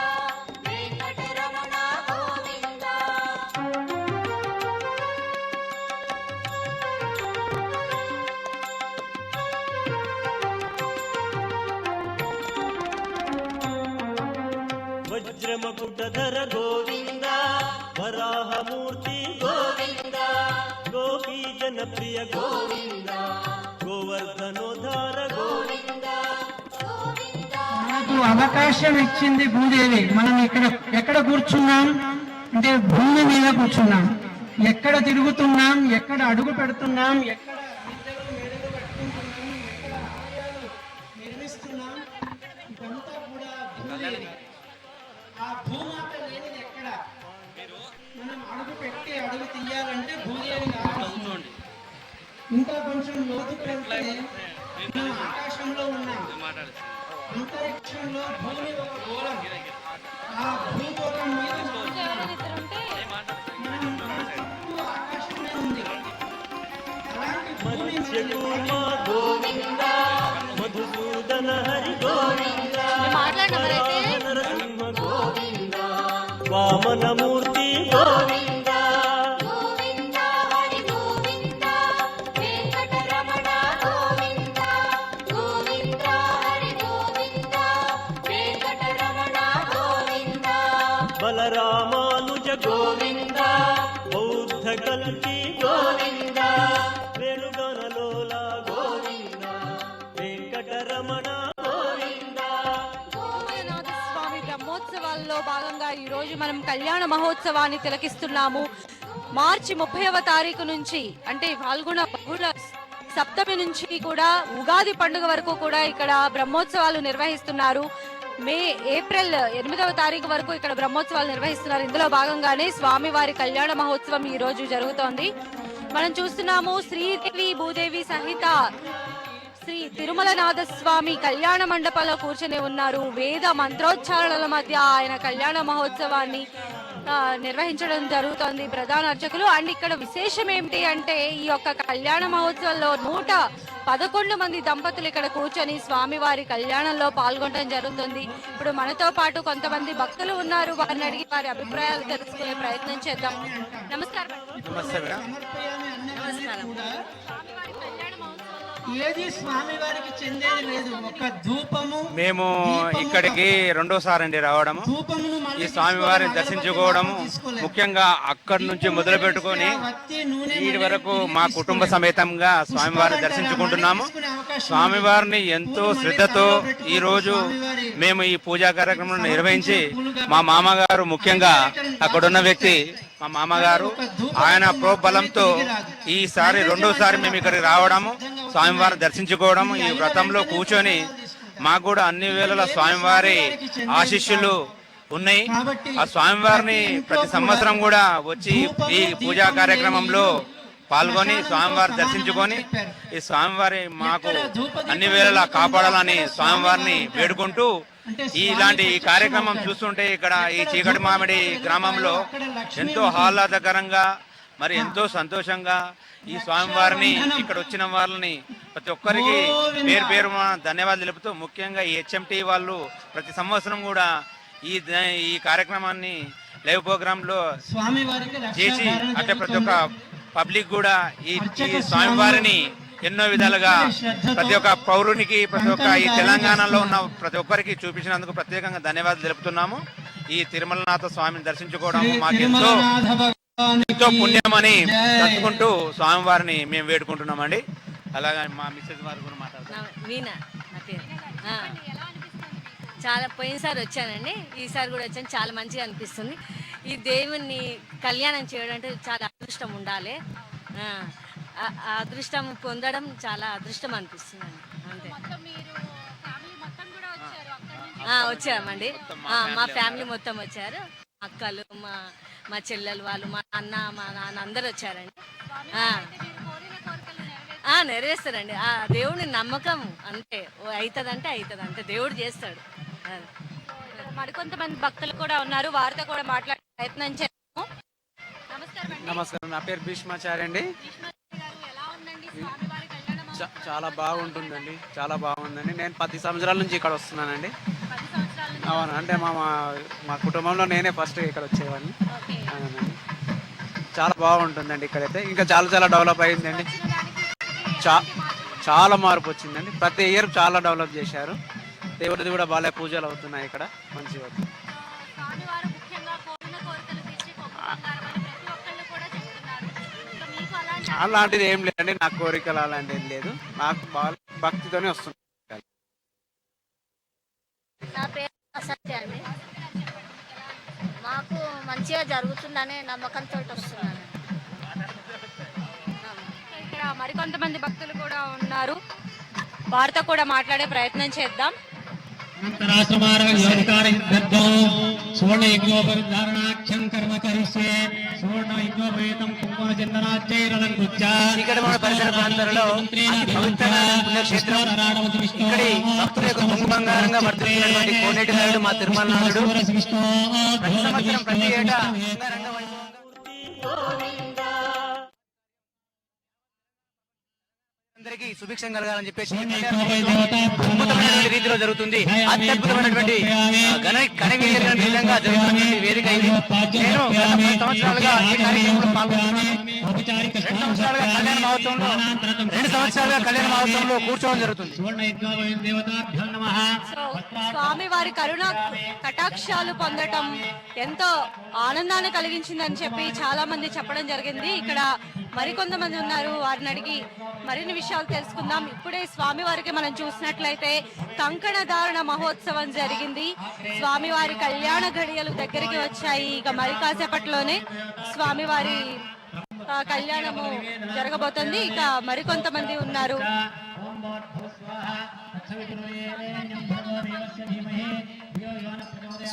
వెంకటరమణ గోవింద. వజ్రమకుటధర గోవింద వరాహమూర్తి గోవింద గోపీ జనప్రియ గోవింద గోవర్ధనోద్ధార గోవింద. మనకు అవకాశం ఇచ్చింది భూదేవి. మనం ఎక్కడ కూర్చున్నాం అంటే భూమి మీద కూర్చున్నాం. ఎక్కడ తిరుగుతున్నాం, ఎక్కడ అడుగు పెడుతున్నాం, ఎక్కడ నిర్మిస్తున్నాం, ఇదంతా కూడా భూదేవి. ఆ భూమాత లేనిది ఎక్కడ? మనం అడుగు పెట్టి అడుగు తీయాలంటే భూదేవి కావాల్సింది. ఇంకా కొంచెం లోతుకు వెళ్తే మనం ఆకాశంలో ఉన్నాం. అంతరిక్షంలో భూమి ఒక గోళం. ఆ భూగోళం మీద మనం రామ గోవింద మధుసూదన హరి గోవింద నరసింహ గోవింద వామనమూర్తి గోవింద గోవింద హరి గోవింద వెంకటరమణ గోవింద గోవింద హరి గోవింద వెంకటరమణ గోవింద బలరామానుజ గోవింద బౌద్ధ కల్కి గోవింద వేణుగణలోల గోవింద వెంకటరమణ గోవింద. గోవిందనాథ స్వామి బ్రహ్మోత్సవాల్లో భాగంగా ఈ రోజు మనం కళ్యాణ మహోత్సవాన్ని తిలకిస్తున్నాము. మార్చి 30వ తారీఖు నుంచి అంటే ఫాల్గుణ బహుళ సప్తమి నుంచి కూడా ఉగాది పండుగ వరకు కూడా ఇక్కడ బ్రహ్మోత్సవాలు నిర్వహిస్తున్నారు. ఏప్రిల్ 8వ తారీఖు వరకు ఇక్కడ బ్రహ్మోత్సవాలు నిర్వహిస్తున్నారు. ఇందులో భాగంగానే స్వామివారి కళ్యాణ మహోత్సవం ఈ రోజు జరుగుతోంది. మనం చూస్తున్నాము శ్రీదేవి భూదేవి సహిత శ్రీ తిరుమలనాథ స్వామి కళ్యాణ మండపంలో కూర్చొని ఉన్నారు. వేద మంత్రోచ్చారణల మధ్య ఆయన కళ్యాణ మహోత్సవాన్ని నిర్వహించడం జరుగుతోంది ప్రధాన అర్చకులు. అండ్ ఇక్కడ విశేషం ఏమిటి అంటే ఈ యొక్క కళ్యాణ మహోత్సవంలో 111 మంది దంపతులు ఇక్కడ కూర్చొని స్వామివారి కళ్యాణంలో పాల్గొనడం జరుగుతుంది. ఇప్పుడు మనతో పాటు కొంతమంది భక్తులు ఉన్నారు. వారిని అడిగి వారి అభిప్రాయాలు తెలుసుకునే ప్రయత్నం చేద్దాం. నమస్కారం. ఏది స్వామి వారికి చెందేది లేదు. ఒక ధూపము మేము ఇక్కడికి రెండోసారి అండి రావడము, ఈ స్వామివారిని దర్శించుకోవడము, ముఖ్యంగా అక్కడి నుంచి మొదలు పెట్టుకొని వీటి వరకు మా కుటుంబ సమేతంగా స్వామివారిని దర్శించుకుంటున్నాము. స్వామివారిని ఎంతో శ్రద్ధతో ఈ రోజు మేము ఈ పూజా కార్యక్రమం నిర్వహించి మా మామగారు, ముఖ్యంగా అక్కడున్న వ్యక్తి మా మామగారు, ఆయన ప్రోబలంతో ఈసారి రెండోసారి మేము ఇక్కడికి రావడము, స్వామివారిని దర్శించుకోవడం, ఈ వ్రతంలో కూర్చొని మాకు కూడా అన్ని వేళల స్వామివారి ఆశీస్సులు ఉన్నాయి. ఆ స్వామివారిని ప్రతి సంవత్సరం కూడా వచ్చి ఈ పూజా కార్యక్రమంలో పాల్గొని స్వామివారి దర్శించుకొని ఈ స్వామివారి మాకు అన్ని వేళలా కాపాడాలని స్వామివారిని వేడుకుంటూ ఇలాంటి కార్యక్రమం చూస్తుంటే ఇక్కడ ఈ చీకటి మామిడి గ్రామంలో ఎంతో ఆహ్లాదకరంగా మరి ఎంతో సంతోషంగా ఈ స్వామివారిని ఇక్కడ వచ్చిన వాళ్ళని ప్రతి ఒక్కరికి పేరు పేరు ధన్యవాదాలు తెలుపుతూ, ముఖ్యంగా ఈ హెచ్ఎంటీ వాళ్ళు ప్రతి సంవత్సరం కూడా ఈ కార్యక్రమాన్ని లైవ్ ప్రోగ్రామ్ లో చేసి అంటే ప్రతి ఒక్క పబ్లిక్ కూడా ఈ స్వామివారిని ఎన్నో విధాలుగా ప్రతి ఒక్క పౌరునికి, ప్రతి ఒక్క ఈ తెలంగాణలో ఉన్న ప్రతి ఒక్కరికి చూపించినందుకు ప్రత్యేకంగా ధన్యవాదాలు తెలుపుతున్నాము. ఈ తిరుమలనాథ స్వామిని దర్శించుకోవడం మాకు ఎంతో పుణ్యమని తలుచుకుంటూ స్వామివారిని మేము వేడుకుంటున్నామండి. అలాగే మా మిస్సెస్ వారు కూడా మాట్లాడుతున్నారు. మీనా నా పేరు. చాలా పోయినసారి వచ్చానండి, ఈసారి కూడా వచ్చాను. చాలా మంచిగా అనిపిస్తుంది. ఈ దేవుణ్ణి కళ్యాణం చేయడం అంటే చాలా అదృష్టం ఉండాలి. ఆ అదృష్టం పొందడం చాలా అదృష్టం అనిపిస్తుంది. అంతే. వచ్చామండి, మా ఫ్యామిలీ మొత్తం వచ్చారు. అక్కలు, మా చెల్లెలు వాళ్ళు, మా అన్న, మా నాన్న అందరు వచ్చారండి. నెరవేరుస్తారండి. ఆ దేవుడి నమ్మకం అంతే. అవుతుందంటే అవుతుంది, అంతే. దేవుడు చేస్తాడు. మరికొంతమంది భక్తులు కూడా ఉన్నారు, వారితో కూడా మాట్లాడే ప్రయత్నం చేస్తాము. నమస్కారం, నా పేరు భీష్మాచార్య అండి. చాలా బాగుంటుందండి, చాలా బాగుందండి. నేను 10 సంవత్సరాల నుంచి ఇక్కడ వస్తున్నానండి. అవును, అంటే మా కుటుంబంలో నేనే ఫస్ట్ ఇక్కడ వచ్చేవాడిని. అవునండి, చాలా బాగుంటుందండి ఇక్కడైతే. ఇంకా చాలా డెవలప్ అయిందండి. చాలా మార్పు వచ్చిందండి. ప్రతి ఇయర్ చాలా డెవలప్ చేశారు. దేవుడిది కూడా బాగా పూజలు అవుతున్నాయి ఇక్కడ మంచిగా. అలాంటిది ఏం లేదండి, నాకు కోరికలు అలాంటిది లేదు. నాకు బాగా భక్తితోనే వస్తుంది. నా పేరు అసత్య అండి. మాకు మంచిగా జరుగుతుందనే నమ్మకంతో వస్తున్నాను. ఇక్కడ మరికొంతమంది భక్తులు కూడా ఉన్నారు, వారితో కూడా మాట్లాడే ప్రయత్నం చేద్దాం. పరిసర ప్రాంతాలలో అతి పవిత్రమైన పుణ్యక్షేత్రం. ఇక్కడి భక్తుల యొక్క బంగారంగా వర్తిస్తున్నటువంటి కోనేటి నాయుడు మా తిరుమలనాథుడు ప్రతి సంవత్సరం ప్రతి ఏటా అందరికీ సుభిక్షం కలగాలని చెప్పేసి అద్భుతమైనటువంటి రీతిలో జరుగుతుంది. అత్యద్భుతమైనటువంటి విధంగా జరుగుతున్నటువంటి వేదిక ఇది. నేను గత 10 సంవత్సరాలుగా ఈ కార్యక్రమంలో పాల్గొంటున్నాను. 2 సంవత్సరాలుగా కళ్యాణ మహోత్సవంలో కూర్చోవడం జరుగుతుంది. స్వామివారి కరుణ కటాక్షాలు పొందటం ఎంతో ఆనందాన్ని కలిగించిందని చెప్పి చాలా మంది చెప్పడం జరిగింది. ఇక్కడ మరికొంతమంది ఉన్నారు, వారిని అడిగి మరిన్ని విషయాలు తెలుసుకుందాం. ఇప్పుడే స్వామివారికి మనం చూసినట్లయితే కంకణ ధారణ మహోత్సవం జరిగింది. స్వామివారి కళ్యాణ ఘడియలు దగ్గరికి వచ్చాయి. ఇక మరి కాసేపట్లోనే స్వామివారి కళ్యాణము జరగబోతుంది. ఇక మరికొంతమంది ఉన్నారు.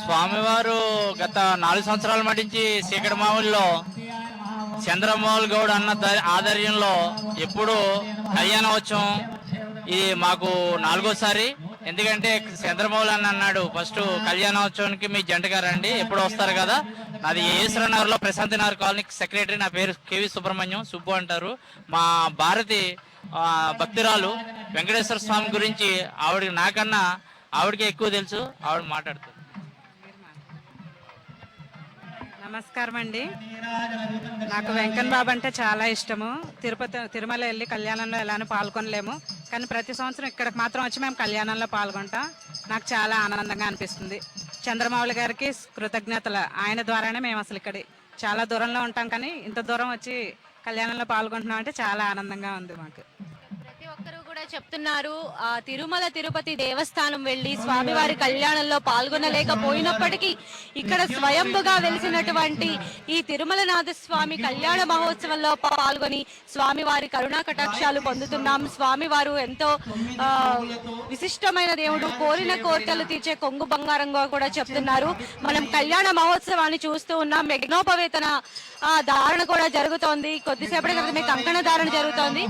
స్వామివారు గత 4 సంవత్సరాల మటించి సీకటమావుల్లో చంద్రమోహన్ గౌడ్ అన్న ఆధ్వర్యంలో ఎప్పుడు కళ్యాణోత్సవం ఇది మాకు 4వసారి. ఎందుకంటే చంద్రమౌళి అన్న అన్నాడు ఫస్ట్ కళ్యాణోత్సవానికి మీ జంటగా రండి, ఎప్పుడు వస్తారు కదా. నాది ఏశ్వర నగర్ లో ప్రశాంతి నగర్ కాలనీ సెక్రటరీ, నా పేరు కేవి సుబ్రహ్మణ్యం, సుబ్బు అంటారు. మా భారతి భక్తురాలు వెంకటేశ్వర స్వామి గురించి నాకన్నా ఆవిడకే ఎక్కువ తెలుసు, ఆవిడ మాట్లాడుతుంది. నమస్కారం అండి. నాకు వెంకన్న బాబు అంటే చాలా ఇష్టము. తిరుమల వెళ్ళి కళ్యాణంలో ఎలానో పాల్గొనలేము, కానీ ప్రతి సంవత్సరం ఇక్కడికి మాత్రం వచ్చి మేము కళ్యాణంలో పాల్గొంటాం. నాకు చాలా ఆనందంగా అనిపిస్తుంది. చంద్రమౌళి గారికి కృతజ్ఞతలు. ఆయన ద్వారానే మేము అసలు ఇక్కడ చాలా దూరంలో ఉంటాం, కానీ ఇంత దూరం వచ్చి కళ్యాణంలో పాల్గొంటున్నాం అంటే చాలా ఆనందంగా ఉంది మాకు. ప్రతి ఒక్కరు కూడా చెప్తున్నారు తిరుమల తిరుపతి దేవస్థానం వెళ్లి స్వామివారి కళ్యాణంలో పాల్గొనలేకపోయినప్పటికీ ఇక్కడ స్వయంభుగా వెలిసినటువంటి ఈ తిరుమలనాథ స్వామి కళ్యాణ మహోత్సవంలో పాల్గొని స్వామివారి కరుణా కటాక్షాలు పొందుతున్నాం. స్వామివారు ఎంతో విశిష్టమైన దేవుడు, కోరిన కోరికలు తీర్చే కొంగు బంగారంగా కూడా చెప్తున్నారు. మనం కళ్యాణ మహోత్సవాన్ని చూస్తూ ఉన్నాం. యజ్ఞోపవేతన ధారణ కూడా జరుగుతోంది. కొద్దిసేపటి క్రితమే కంకణ ధారణ జరుగుతోంది.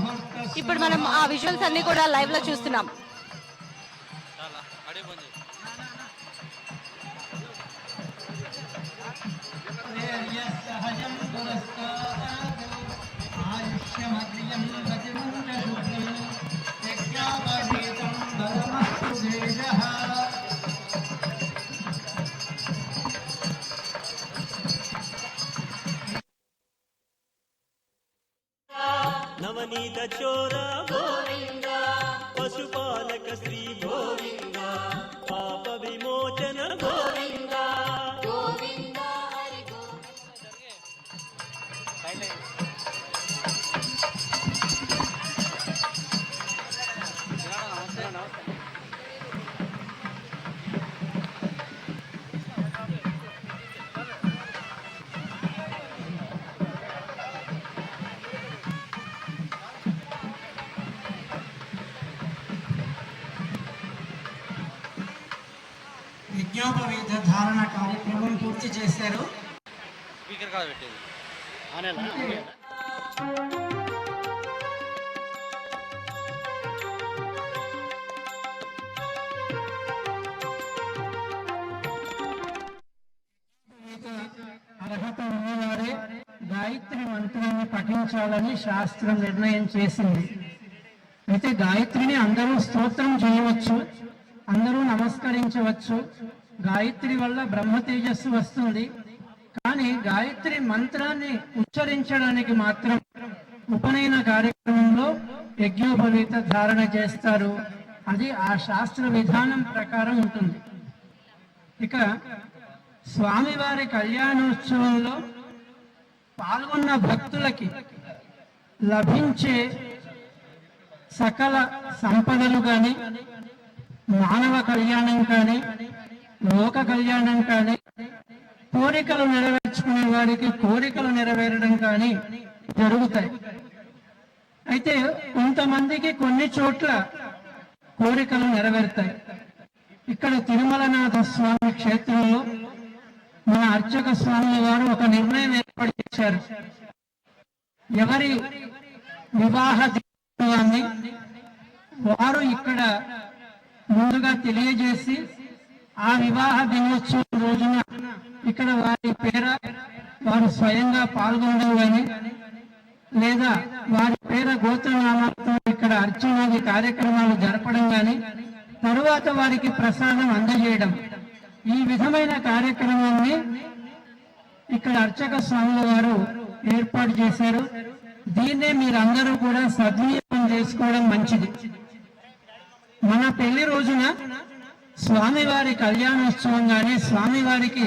ఇప్పుడు మనం ఆ విజువల్స్ అన్ని కూడా లైవ్ లో చూస్తున్నాం. నవనీత చోర గోవింద, పశుపాలక శ్రీ గోవింద, పాప విమోచన గోవింద గోవింద హరి యజ్ఞోపవీత ధారణ కార్యక్రమం పూర్తి చేశారు. స్పీకర్ కాదు పెట్టేది. అర్హత ఉన్నవారే గాయత్రి మంత్రాన్ని పఠించాలని శాస్త్రం నిర్ణయం చేసింది. అయితే గాయత్రిని అందరూ స్తోత్రం చేయవచ్చు, అందరూ నమస్కరించవచ్చు. గాయత్రి వల్ల బ్రహ్మ తేజస్సు వస్తుంది. కానీ గాయత్రి మంత్రాన్ని ఉచ్చరించడానికి మాత్రం ఉపనయన కార్యక్రమంలో యజ్ఞోపవీత ధారణ చేస్తారు. అది ఆ శాస్త్ర విధానం ప్రకారం ఉంటుంది. ఇక స్వామివారి కళ్యాణోత్సవంలో పాల్గొన్న భక్తులకి లభించే సకల సంపదలు కానీ, మానవ కళ్యాణం కానీ, లోక కళ్యాణం కానీ, కోరికలు నెరవేర్చుకునే వారికి కోరికలు నెరవేరడం కానీ జరుగుతాయి. అయితే కొంతమందికి కొన్ని చోట్ల కోరికలు నెరవేరుతాయి. ఇక్కడ తిరుమలనాథ స్వామి క్షేత్రంలో మన అర్చక స్వామి వారు ఒక నిర్ణయం ఏర్పడిచారు. ఎవరి వివాహ దినాన్ని వారు ఇక్కడ ముందుగా తెలియజేసి ఆ వివాహ దినోత్సవం రోజున ఇక్కడ వారి పేర వారు స్వయంగా పాల్గొనడం కానీ, లేదా వారి పేర గోత్రనామాలతో ఇక్కడ అర్చనాది కార్యక్రమాలు జరపడం కానీ తరువాత వారికి ప్రసాదం అందజేయడం ఈ విధమైన కార్యక్రమాన్ని ఇక్కడ అర్చక స్వాముల వారు ఏర్పాటు చేశారు. దీన్నే మీరందరూ కూడా సద్వినియోగం చేసుకోవడం మంచిది. మన పెళ్లి రోజున స్వామివారి కళ్యాణోత్సవం కానీ స్వామివారికి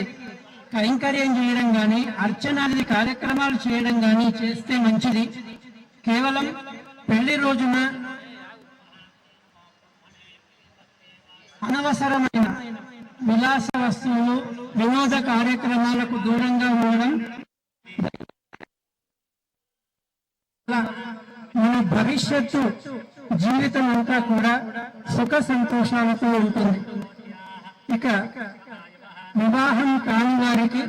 కైంకర్యం చేయడం కానీ అర్చనాది కార్యక్రమాలు చేయడం కానీ చేస్తే మంచిది. కేవలం పెళ్లి రోజున అనవసరమైన విలాస వస్తువులు వినోద కార్యక్రమాలకు దూరంగా ఉండడం మన భవిష్యత్తు జీవితం అంతా కూడా సుఖ సంతోషాలతో ఉంటుంది. ఇక వివాహం కాని వారికి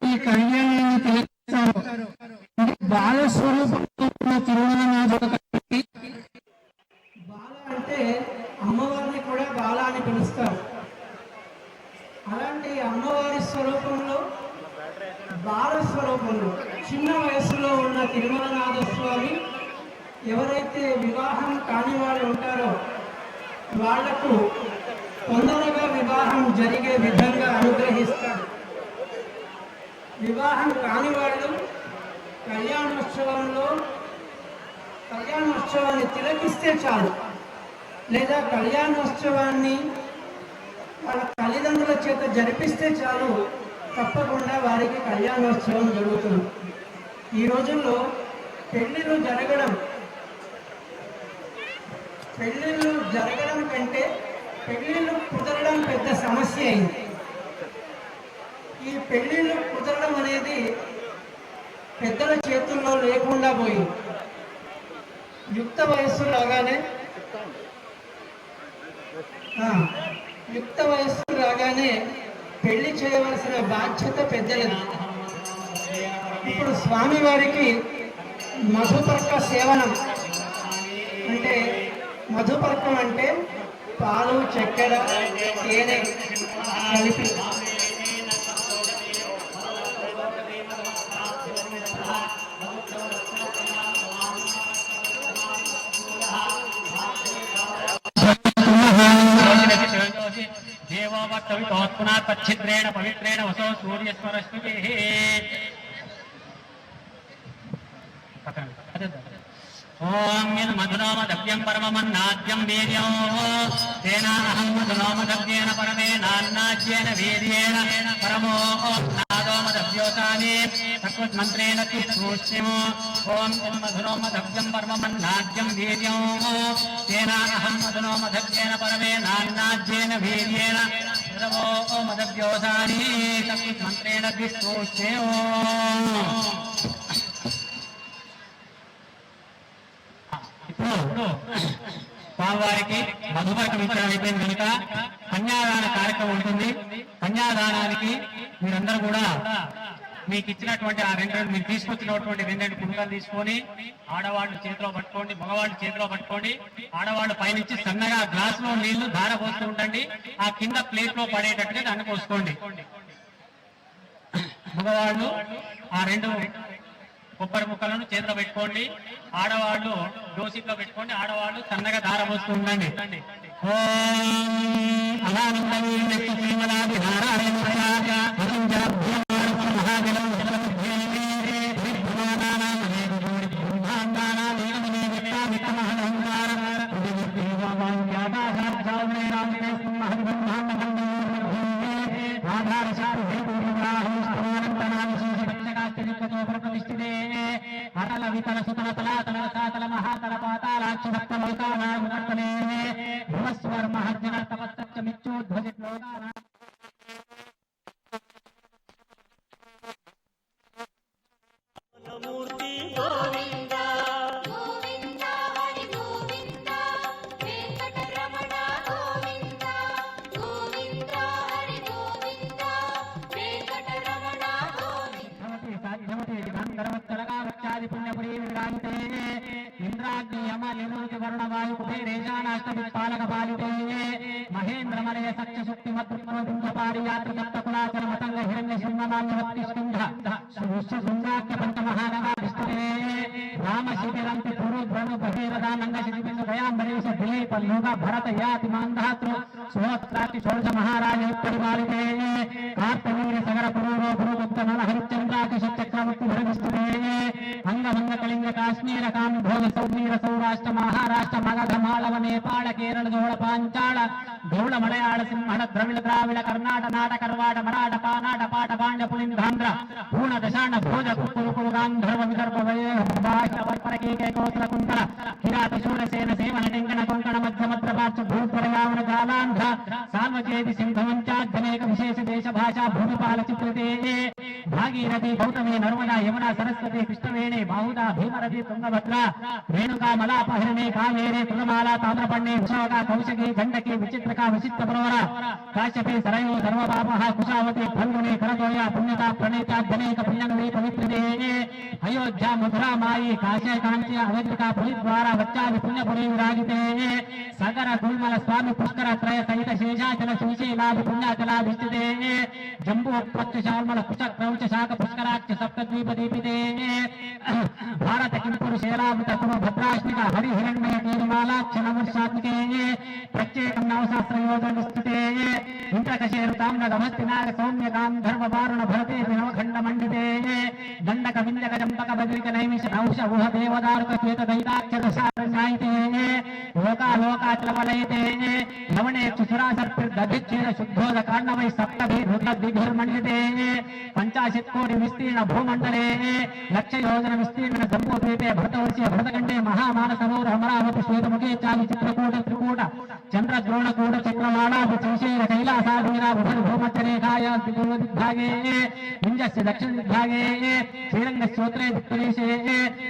ఈ కళ్యాణాన్ని తెలియజేస్తారో బాల స్వరూపంలో ఉన్న తిరుమలనాథుడికి బాల అంటే అమ్మవారిని కూడా బాల అని పిలుస్తారు. అలాంటి అమ్మవారి స్వరూపంలో బాల స్వరూపంలో చిన్న వయసులో ఉన్న తిరుమలనాథ స్వామి ఎవరైతే వివాహం కాని వారు ఉంటారో వాళ్లకు తొందరగా వివాహం జరిగే విధంగా అనుగ్రహిస్తారు. వివాహం కాని వాళ్ళు కళ్యాణోత్సవాన్ని తిలకిస్తే చాలు, లేదా కళ్యాణోత్సవాన్ని వాళ్ళ తల్లిదండ్రుల చేత జరిపిస్తే చాలు, తప్పకుండా వారికి కళ్యాణోత్సవం జరుగుతుంది. ఈ రోజుల్లో పెళ్లిళ్ళు జరగడం కంటే పెళ్లిళ్ళు కుదరడం పెద్ద సమస్య అయింది. ఈ పెళ్లిళ్ళు కుదరడం అనేది పెద్దల చేతుల్లో లేకుండా పోయింది. యుక్త వయస్సు రాగానే పెళ్లి చేయవలసిన బాధ్యత పెద్దలది. ఇప్పుడు స్వామివారికి మధుపర్క సేవనం అంటే, మధుపర్కం అంటే పాలు చక్కెర తేనె కలిపి దేవోవత్తునాత్పచ్చిద్రేణ పవిత్రేణ వసో సూర్యస్వరస్మి ఓం యన్ మధునోమదవ్యం పరమమన్నాద్యం వీర్యం తేనాహం మధునోమదవ్యేన పరమేనాన్నాజ్యేన వీర్యేణ పరమో నాదోమదవ్యోసాని తత్వమంత్రేణ తిష్టూష్యము ఓం యన్ మధునోమదవ్యం పరమమన్నాద్యం వీర్యం తేనాహం మధునోమదవ్యేన పరమేనాన్నాజ్యేన వీర్యేణ పరమో మదవ్యోసాని తత్వమంత్రేణ తిష్టూష్యము. ఇప్పుడు స్వామివారికి మధుపర్కం ఇచ్చడం అయిపోయింది కనుక కన్యాదాన కార్యక్రమం ఉంటుంది. కన్యాదానానికి మీరందరూ కూడా మీకు ఇచ్చినటువంటి ఆ మీరు తీసుకొచ్చినటువంటి 2 కుండలు తీసుకొని ఆడవాళ్ళు చేతిలో పట్టుకోండి, మగవాళ్ళు చేతిలో పట్టుకోండి. ఆడవాళ్ళు పైనుంచి సన్నగా గ్లాసులో నీళ్లు ధార పోస్తూ ఉండండి. ఆ కింద ప్లేట్ లో పడేటట్టుగా దాన్ని పోసుకోండి. మగవాళ్ళు ఆ 2 కొబ్బరి ముక్కలను చేతిలో పెట్టుకోండి. ఆడవాళ్ళు దోసిట్లో పెట్టుకోండి. ఆడవాళ్ళు సన్నగా దార పోస్తూ ఉండండి. మూర్తి గోవింద గోవింద హరి గోవింద వెంకటరమణ గోవింద గోవింద హరి గోవింద వెంకటరమణ మహేంద్రమలయ సత్య శక్తి మధుపాడి యాత్ర సప్తకులాచర మతంగ హిరణ్య సింహమాన్య పంచమహానగా विष्णुते राम शिबिरंति पुरु ब्रह्म बहिरदानंग शिबिंदु दयांबरीश दिलीप लोग भरत याति मांधातृ सुहोत्राति षोडश महाराज परिपालिते कार्तवीर सगर पुरूरो गुरुगुप्त नल हरिश्चंद्राति चक्रवर्ती भरविष्णुते अंगभंग कलिंग काश्मीर काम भोग सौमीर सौराष्ट्र महाराष्ट्र मगध मालव नेपाल केरल जोड़ पांचाल गौड़ मलयाळ सिंहळ द्रविड़ द्राविड़ कर्नाटक नाटक कर्वाड मराठ पानाट पाट पांड्य पुलिंधांध्र पूर्ण दशाण भोज कुरुकुल गांधर्व विदर्भ वैश्य कोसल कुंकण किरात शूरसेन सेवन टेंकण कोंकण मध्य मध्य पार्श्व भूपरयावन कालांध्र साल्वचेति सिंहवंचाद्यनेक विशेष देश भाषा भूमिपाल चित्रते भागीरथी गौतमी नर्मदा यमुना सरस्वती कृष्णवेणी बाहुदा भीमरथी तुंगभद्रा रेणुका मलापहरणे कावेरी तुलमाला ताम्रपर्णे विशाखा कौशकी गंडकी विचित्रका विचित्र प्रवरा काश्यपी सरयो सर्वपापः कुशावती फल्गुनी करतोया पुण्यता प्रणीता धनेक प्रियंगवी पवित्रते अयोध्या मथुरा माई काशी कांची अवधिका पुलिद्वारा वच्चादि पुण्यपुरी विराजिते सागर गुल्मल स्वामी पुष्कर त्रय सहित शेषाचल श्रीशैलादि पुण्याचलाधिष्ठिते जम्बू पक्षशाल्मल कुशक क्रौच शाक पुष्कराक्ष सप्तद्वीप दीपिते भारत किंपुर शैलामृत कुरु भद्राश्निका हरि हिरण्मय केलिमालाक्ष नमस्सात्मिके प्रत्येकं नवसहस्रयोजन विस्तृते इंद्रकशेर ताम्र गमस्ति नाग सौम्य गांधर्व वारुण भरते नवखंड मंडिते दंडक विंदक जंपक बद्रिक नैमिष नौष गुह देवदारुक श्वेत दैताक्ष दशारण्यायते लोकालोकाचल वलयते लवणे चुसुरा सर्पिर दधिच्छेद शुद्धोद कार्णवै सप्तभि रुद्रदिभिर्मण्डिते पंचाशत् कोटि विस्तीर्ण भूमंडले लक्ष योजन विस्तीर्ण जम्बूद्वीपे भरतवर्षीय भरतखंडे महामानसरोवर अमरावती श्वेतमुखे चालि चित्रकूट त्रिकूट चंद्रद्रोणकूट चक्रवाणा श्रीशैल कैलासाधीना भूमध्यरेखाया दिग्भागे लिंगस्य दक्षिण दिग्भागे श्रीरंगस्योत्रे दिक्प्रदेशे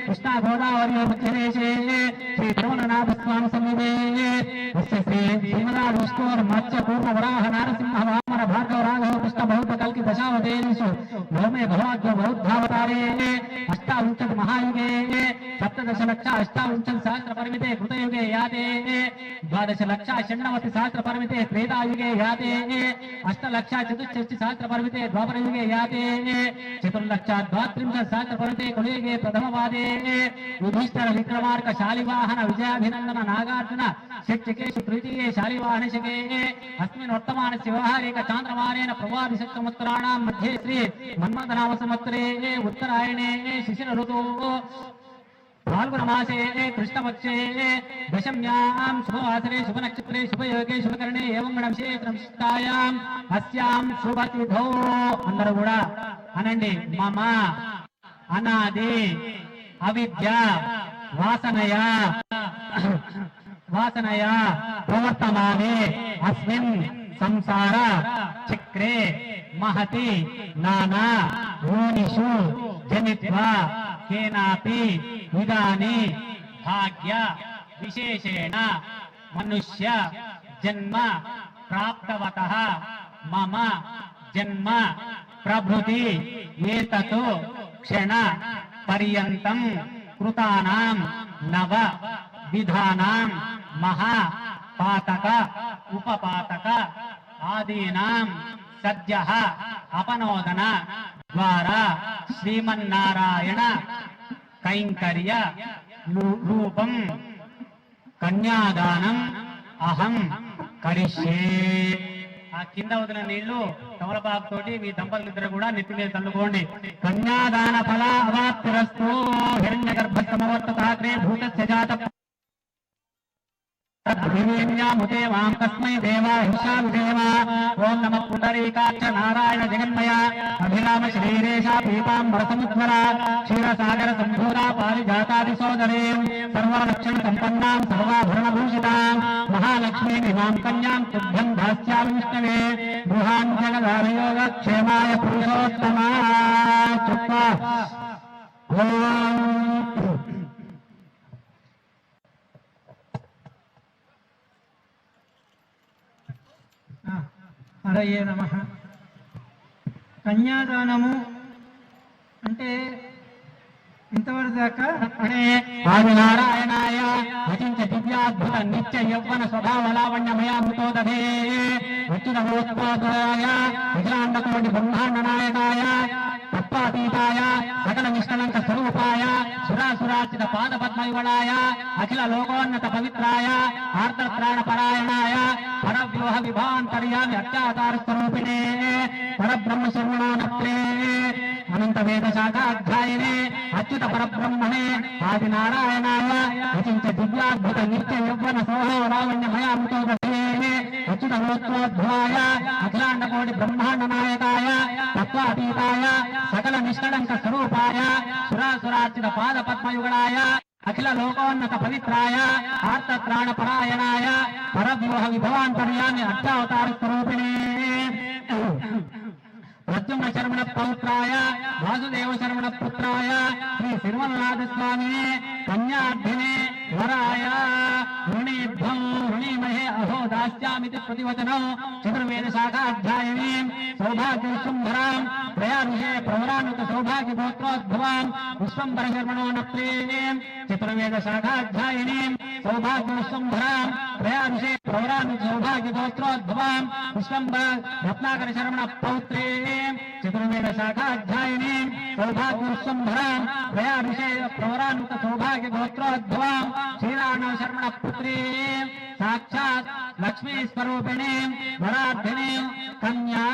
कृष्णा गोदावरी मध्यदेशे श्री तिरुमलनाथ स्वामी समीपे श्री श्रीमदा विष्णोर मत्स्य पूर्ण वराह नारसिंह वामन भार्गव राघव कृष्ण बौद्ध कल्कि दशावतारेषु नवमे भवाद्य बौद्धावतारे अष्टाविंशति महायुगे सप्तदश लक्ष अष्टाविंशति सहस्र परिमिते कृतयुगे याते द्वादश लक्ष षण्णवति सहस्र परिमिते त्रेतायुगे याते अष्टलक्ष चतुष्षष्टि सहस्र परिमिते द्वापरयुगे याते चतुर्लक्ष द्वात्रिंशत् सहस्र परिमिते कलियुगे प्रथमवादे युधिष्ठिर विक्रमार्क शालिवाहन विजयाभिनंदन नागार्जुन शिक्षकेषु तृतीये शालिवाहन शके अस्मिन् वर्तमानस्य व्यवहारिक चान्द्रमानेन प्रभाविषत् संवत्सराणां मध्ये श्री मन्मथनाम संवत्सरे उत्तरायणे शिशिर ऋतु फाल्गुन मासे कृष्णपक्षे दशम्यां शुभवासरे शुभनक्षत्रे शुभयोगे शुभकरणे एवं गणविशेष विशिष्टायां अस्यां शुभतिथौ अंदरू కూడా అనండి మమ అనాది అవిద్య వాసనయా ప్రవర్తమానే అస్మిన్ సంసార చక్రే महति नाना योनिषु जनित्वा केनापि विदानि भाग्य विशेषेण मनुष्य जन्म प्राप्तवतः मम जन्म प्रभृति एततो क्षण पर्यन्तं कृतानां नव विधानां महा पातक उपपातक आदीनां सद्यः अपनोदन द्वारा श्रीमन्नारायण कैंकर्य रूपं कन्यादानं अहं करिष्ये। ఆ కింద వదిలిన నీళ్లు తమలపాకు తోటి మీ దంపతులిద్దరు కూడా నెత్తి మీద చల్లుకోండి. కన్యాదాన ఫల అవాప్తిరస్తు హిరణ్య గర్భస్తమవర్తతాగ్రే భూతస్య జాత तद्भिर्यमुते वां तस्मै देवा हिंसाविदेवा ओं नमः पुंडरीकाक्ष नारायण जगन्मया अभिराम श्रीरेशा पीताम्बरसमुज्ज्वला क्षीरसागर सम्भूता पारिजातादिसोदरे सर्वलक्षण सम्पन्नां सर्वाभरणभूषितां महालक्ष्मीं इमां कन्यां तुभ्यं दास्यामि विष्णवे गृहान् जगदारयोगक्षेमाय पुरुषोत्तमा चुप्पा హరయే నమః. కన్యాదానము అంటే ఇంతవరకు దాకా ఆదినారాయణాయ అచింత దివ్యాద్భుత నిత్య యవ్వన స్వభావ లావణ్యమయా మృతోదధే అచ్యుతమోత్పాదాయ అఖిలాండకోటి బ్రహ్మాండ నాయకాయ తత్వాతీతాయ సకల నిష్కలంక సర్వ స్వరూపాయ సురాసురార్చిత పాద పద్మయుగళాయ అఖిల లోకోన్నత పవిత్రాయ ఆర్ద్రత్రాణపరాయణాయ పరవ్యూహ విభాంతర్యామి అత్యావతార స్వరూపిణే పరబ్రహ్మ శర్వణోనప్తే అనంత వేద శాఖాధ్యాయనే అచ్యుత పరబ్రహ్మణే ఆది నారాయణాయ రచించ దివ్యాద్భుత నిత్య యౌవన సోహో లావణ్యమయామృతో అచ్యుత గోత్రోద్భవాయ అఖిలాండ కోటి బ్రహ్మాండ నాయకాయ తత్వాతీతాయ సకల నిష్కళంక స్వరూపాయ సురాసురార్చిత పాద పద్మయుగళాయ అఖిల లోకోన్నత పవిత్రాయ ఆర్తత్రాణపరాయణాయ పరవ్యూహ విభవాంతర్యామి అర్చావతార స్వరూపిణే ప్రద్యుమ్న శర్మణ పౌత్రాయ వాసుదేవ శర్మణ పుత్రాయ శ్రీ శిర్వనాథ స్వామినే కన్యార్థినే వరాయ ಋಣೇಭ್ಯಂ ಋಣೀಮಹೇ ಅಹೋ ದಾಸ್ಯಾಮಿತಿ ಪ್ರತಿವಚನಂ ಚತುರ್ವೇದ ಶಾಖಾಧ್ಯಾಯಿನೀ ಸೌಭಾಗ್ಯ ವಿಶ್ವಂಭರಾಂ ಪ್ರಯಾರುಷೇ ಪ್ರವರಾನುತ ಸೌಭಾಗ್ಯ ಗೋತ್ರೋದ್ಭವಾಂ ವಿಶ್ವಂಭರ ಶರ್ಮಣೋ ನಪ್ರೀಂ ಚತುರ್ವೇದ ಶಾಖಾಧ್ಯಾಯಿನೀ ಸೌಭಾಗ್ಯ ವಿಶ್ವಂಭರಾಂ ಪ್ರಯಾರುಷೇ ಪ್ರವರಾನುತ ಸೌಭಾಗ್ಯ ಗೋತ್ರೋದ್ಭವಾಂ ವಿಶ್ವಂಭರ ರತ್ನಾಕರ ಶರ್ಮಣ ಪೌತ್ರೀಂ ಚತುರ್ವೇದ ಶಾಖಾಧ್ಯಾಯಿನೀ ಸೌಭಾಗ್ಯ ವಿಶ್ವಂಭರಾಂ ಪ್ರಯಾರುಷೇ ಪ್ರವರಾನುತ ಸೌಭಾಗ್ಯ ಗೋತ್ರೋದ್ಭವಾಂ ಶ್ರೀರಾಮ ಶರ್ಮಣ पुत्री साक्षात लक्ष्मी स्वरूपिणी वराधिनी कन्या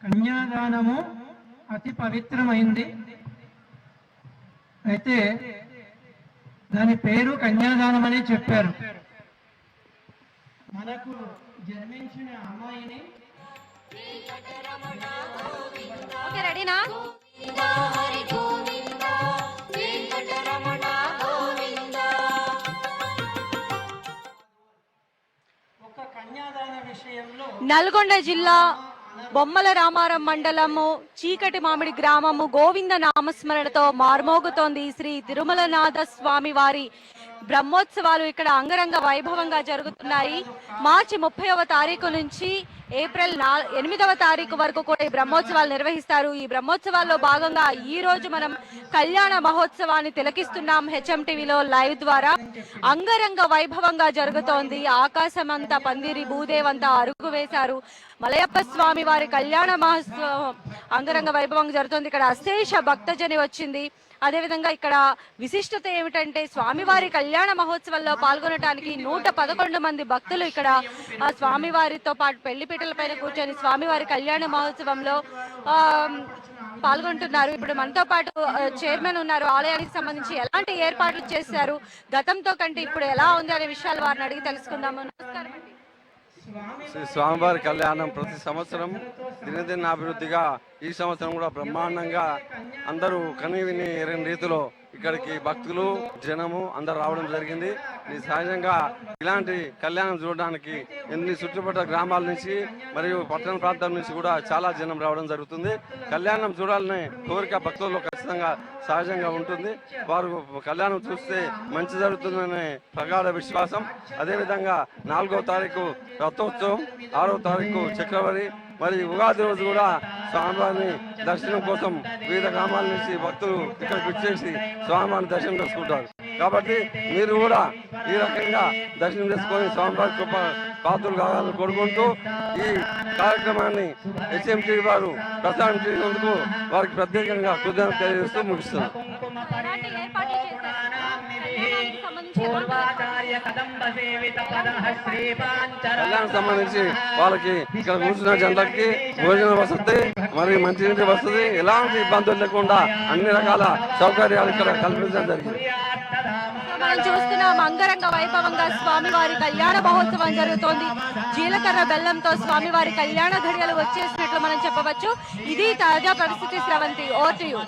కన్యాదానము అతి పవిత్రమైంది. అయితే దాని పేరు కన్యాదానం అని చెప్పారు. మనకు జన్మించిన అమ్మాయిని రెడీనా? నల్గొండ జిల్లా బొమ్మల రామారం మండలము చీకటి మామిడి గ్రామము గోవింద నామస్మరణతో మార్మోగుతోంది. శ్రీ తిరుమలనాథ స్వామి వారి బ్రహ్మోత్సవాలు ఇక్కడ అంగరంగ వైభవంగా జరుగుతున్నాయి. మార్చి 30వ తారీఖు నుంచి ఏప్రిల్ 8వ తారీఖు వరకు కూడా ఈ బ్రహ్మోత్సవాలు నిర్వహిస్తారు. ఈ బ్రహ్మోత్సవాల్లో భాగంగా ఈ రోజు మనం కళ్యాణ మహోత్సవాన్ని తిలకిస్తున్నాం. HMTVలో లైవ్ ద్వారా అంగరంగ వైభవంగా జరుగుతోంది. ఆకాశం అంతా పందిరి, భూదేవంతా అరుగు వేశారు. మలయప్ప స్వామి వారి కళ్యాణ మహోత్సవం అంగరంగ వైభవంగా జరుగుతోంది. ఇక్కడ అశేష భక్తజని వచ్చింది. అదేవిధంగా ఇక్కడ విశిష్టత ఏమిటంటే స్వామివారి కళ్యాణ మహోత్సవంలో పాల్గొనడానికి 111 మంది భక్తులు ఇక్కడ స్వామివారితో పాటు పెళ్లిపీటల పైన కూర్చొని స్వామివారి కళ్యాణ మహోత్సవంలో పాల్గొంటున్నారు. ఇప్పుడు మనతో పాటు చైర్మన్ ఉన్నారు. ఆలయానికి సంబంధించి ఎలాంటి ఏర్పాట్లు చేశారు, గతంతో కంటే ఇప్పుడు ఎలా ఉంది అనే విషయాలు వారిని అడిగి తెలుసుకుందాము. నమస్కారం అండి. శ్రీ స్వామివారి కళ్యాణం ప్రతి సంవత్సరం దినదిన అభివృద్ధిగా ఈ సంవత్సరం కూడా బ్రహ్మాండంగా అందరూ కనివిని ఎరని రీతిలో ఇక్కడికి భక్తులు జనము అందరు రావడం జరిగింది. ఇది సహజంగా ఇలాంటి కళ్యాణం చూడడానికి ఎన్ని చుట్టుపక్కల గ్రామాల నుంచి మరియు పట్టణ ప్రాంతాల నుంచి కూడా చాలా జనం రావడం జరుగుతుంది. కళ్యాణం చూడాలనే కోరిక భక్తుల్లో ఖచ్చితంగా సహజంగా ఉంటుంది. వారు కళ్యాణం చూస్తే మంచి జరుగుతుందనే ప్రగాఢ విశ్వాసం. అదేవిధంగా 4వ తారీఖు రథోత్సవం, 6వ తారీఖు చక్రవరి, మరి ఉగాది రోజు కూడా స్వామివారిని దర్శనం కోసం వివిధ గ్రామాల నుంచి భక్తులు ఇక్కడికి వచ్చేసి స్వామివారిని దర్శనం చేసుకుంటారు. కాబట్టి మీరు కూడా ఈ రకంగా దర్శనం చేసుకొని స్వామివారి కృప పాత్రలు కావాలని కోరుకుంటూ ఈ కార్యక్రమాన్ని HMTV వారు ప్రసారం చేసినందుకు వారికి ప్రత్యేకంగా కృతజ్ఞతలు తెలియజేస్తూ ముగిస్తున్నారు. కళ్యాణం సంబంధించి వాళ్ళకి ఇక్కడ కూర్చున్న జనలకి భోజన వసతి మరియు మంచినీటి వసతి ఎలాంటి ఇబ్బందులు లేకుండా అన్ని రకాల సౌకర్యాలు ఇక్కడ కల్పించడం జరిగింది. మనం చూస్తున్నాం అంగరంగ వైభవంగా స్వామివారి కళ్యాణ మహోత్సవం జరుగుతోంది. జీలకర్ర బెల్లంతో స్వామివారి కళ్యాణ ఘడియలు వచ్చేసినట్లు మనం చెప్పవచ్చు. ఇది తాజా పరిస్థితి. స్రవంతి, ఓవర్ టు యు.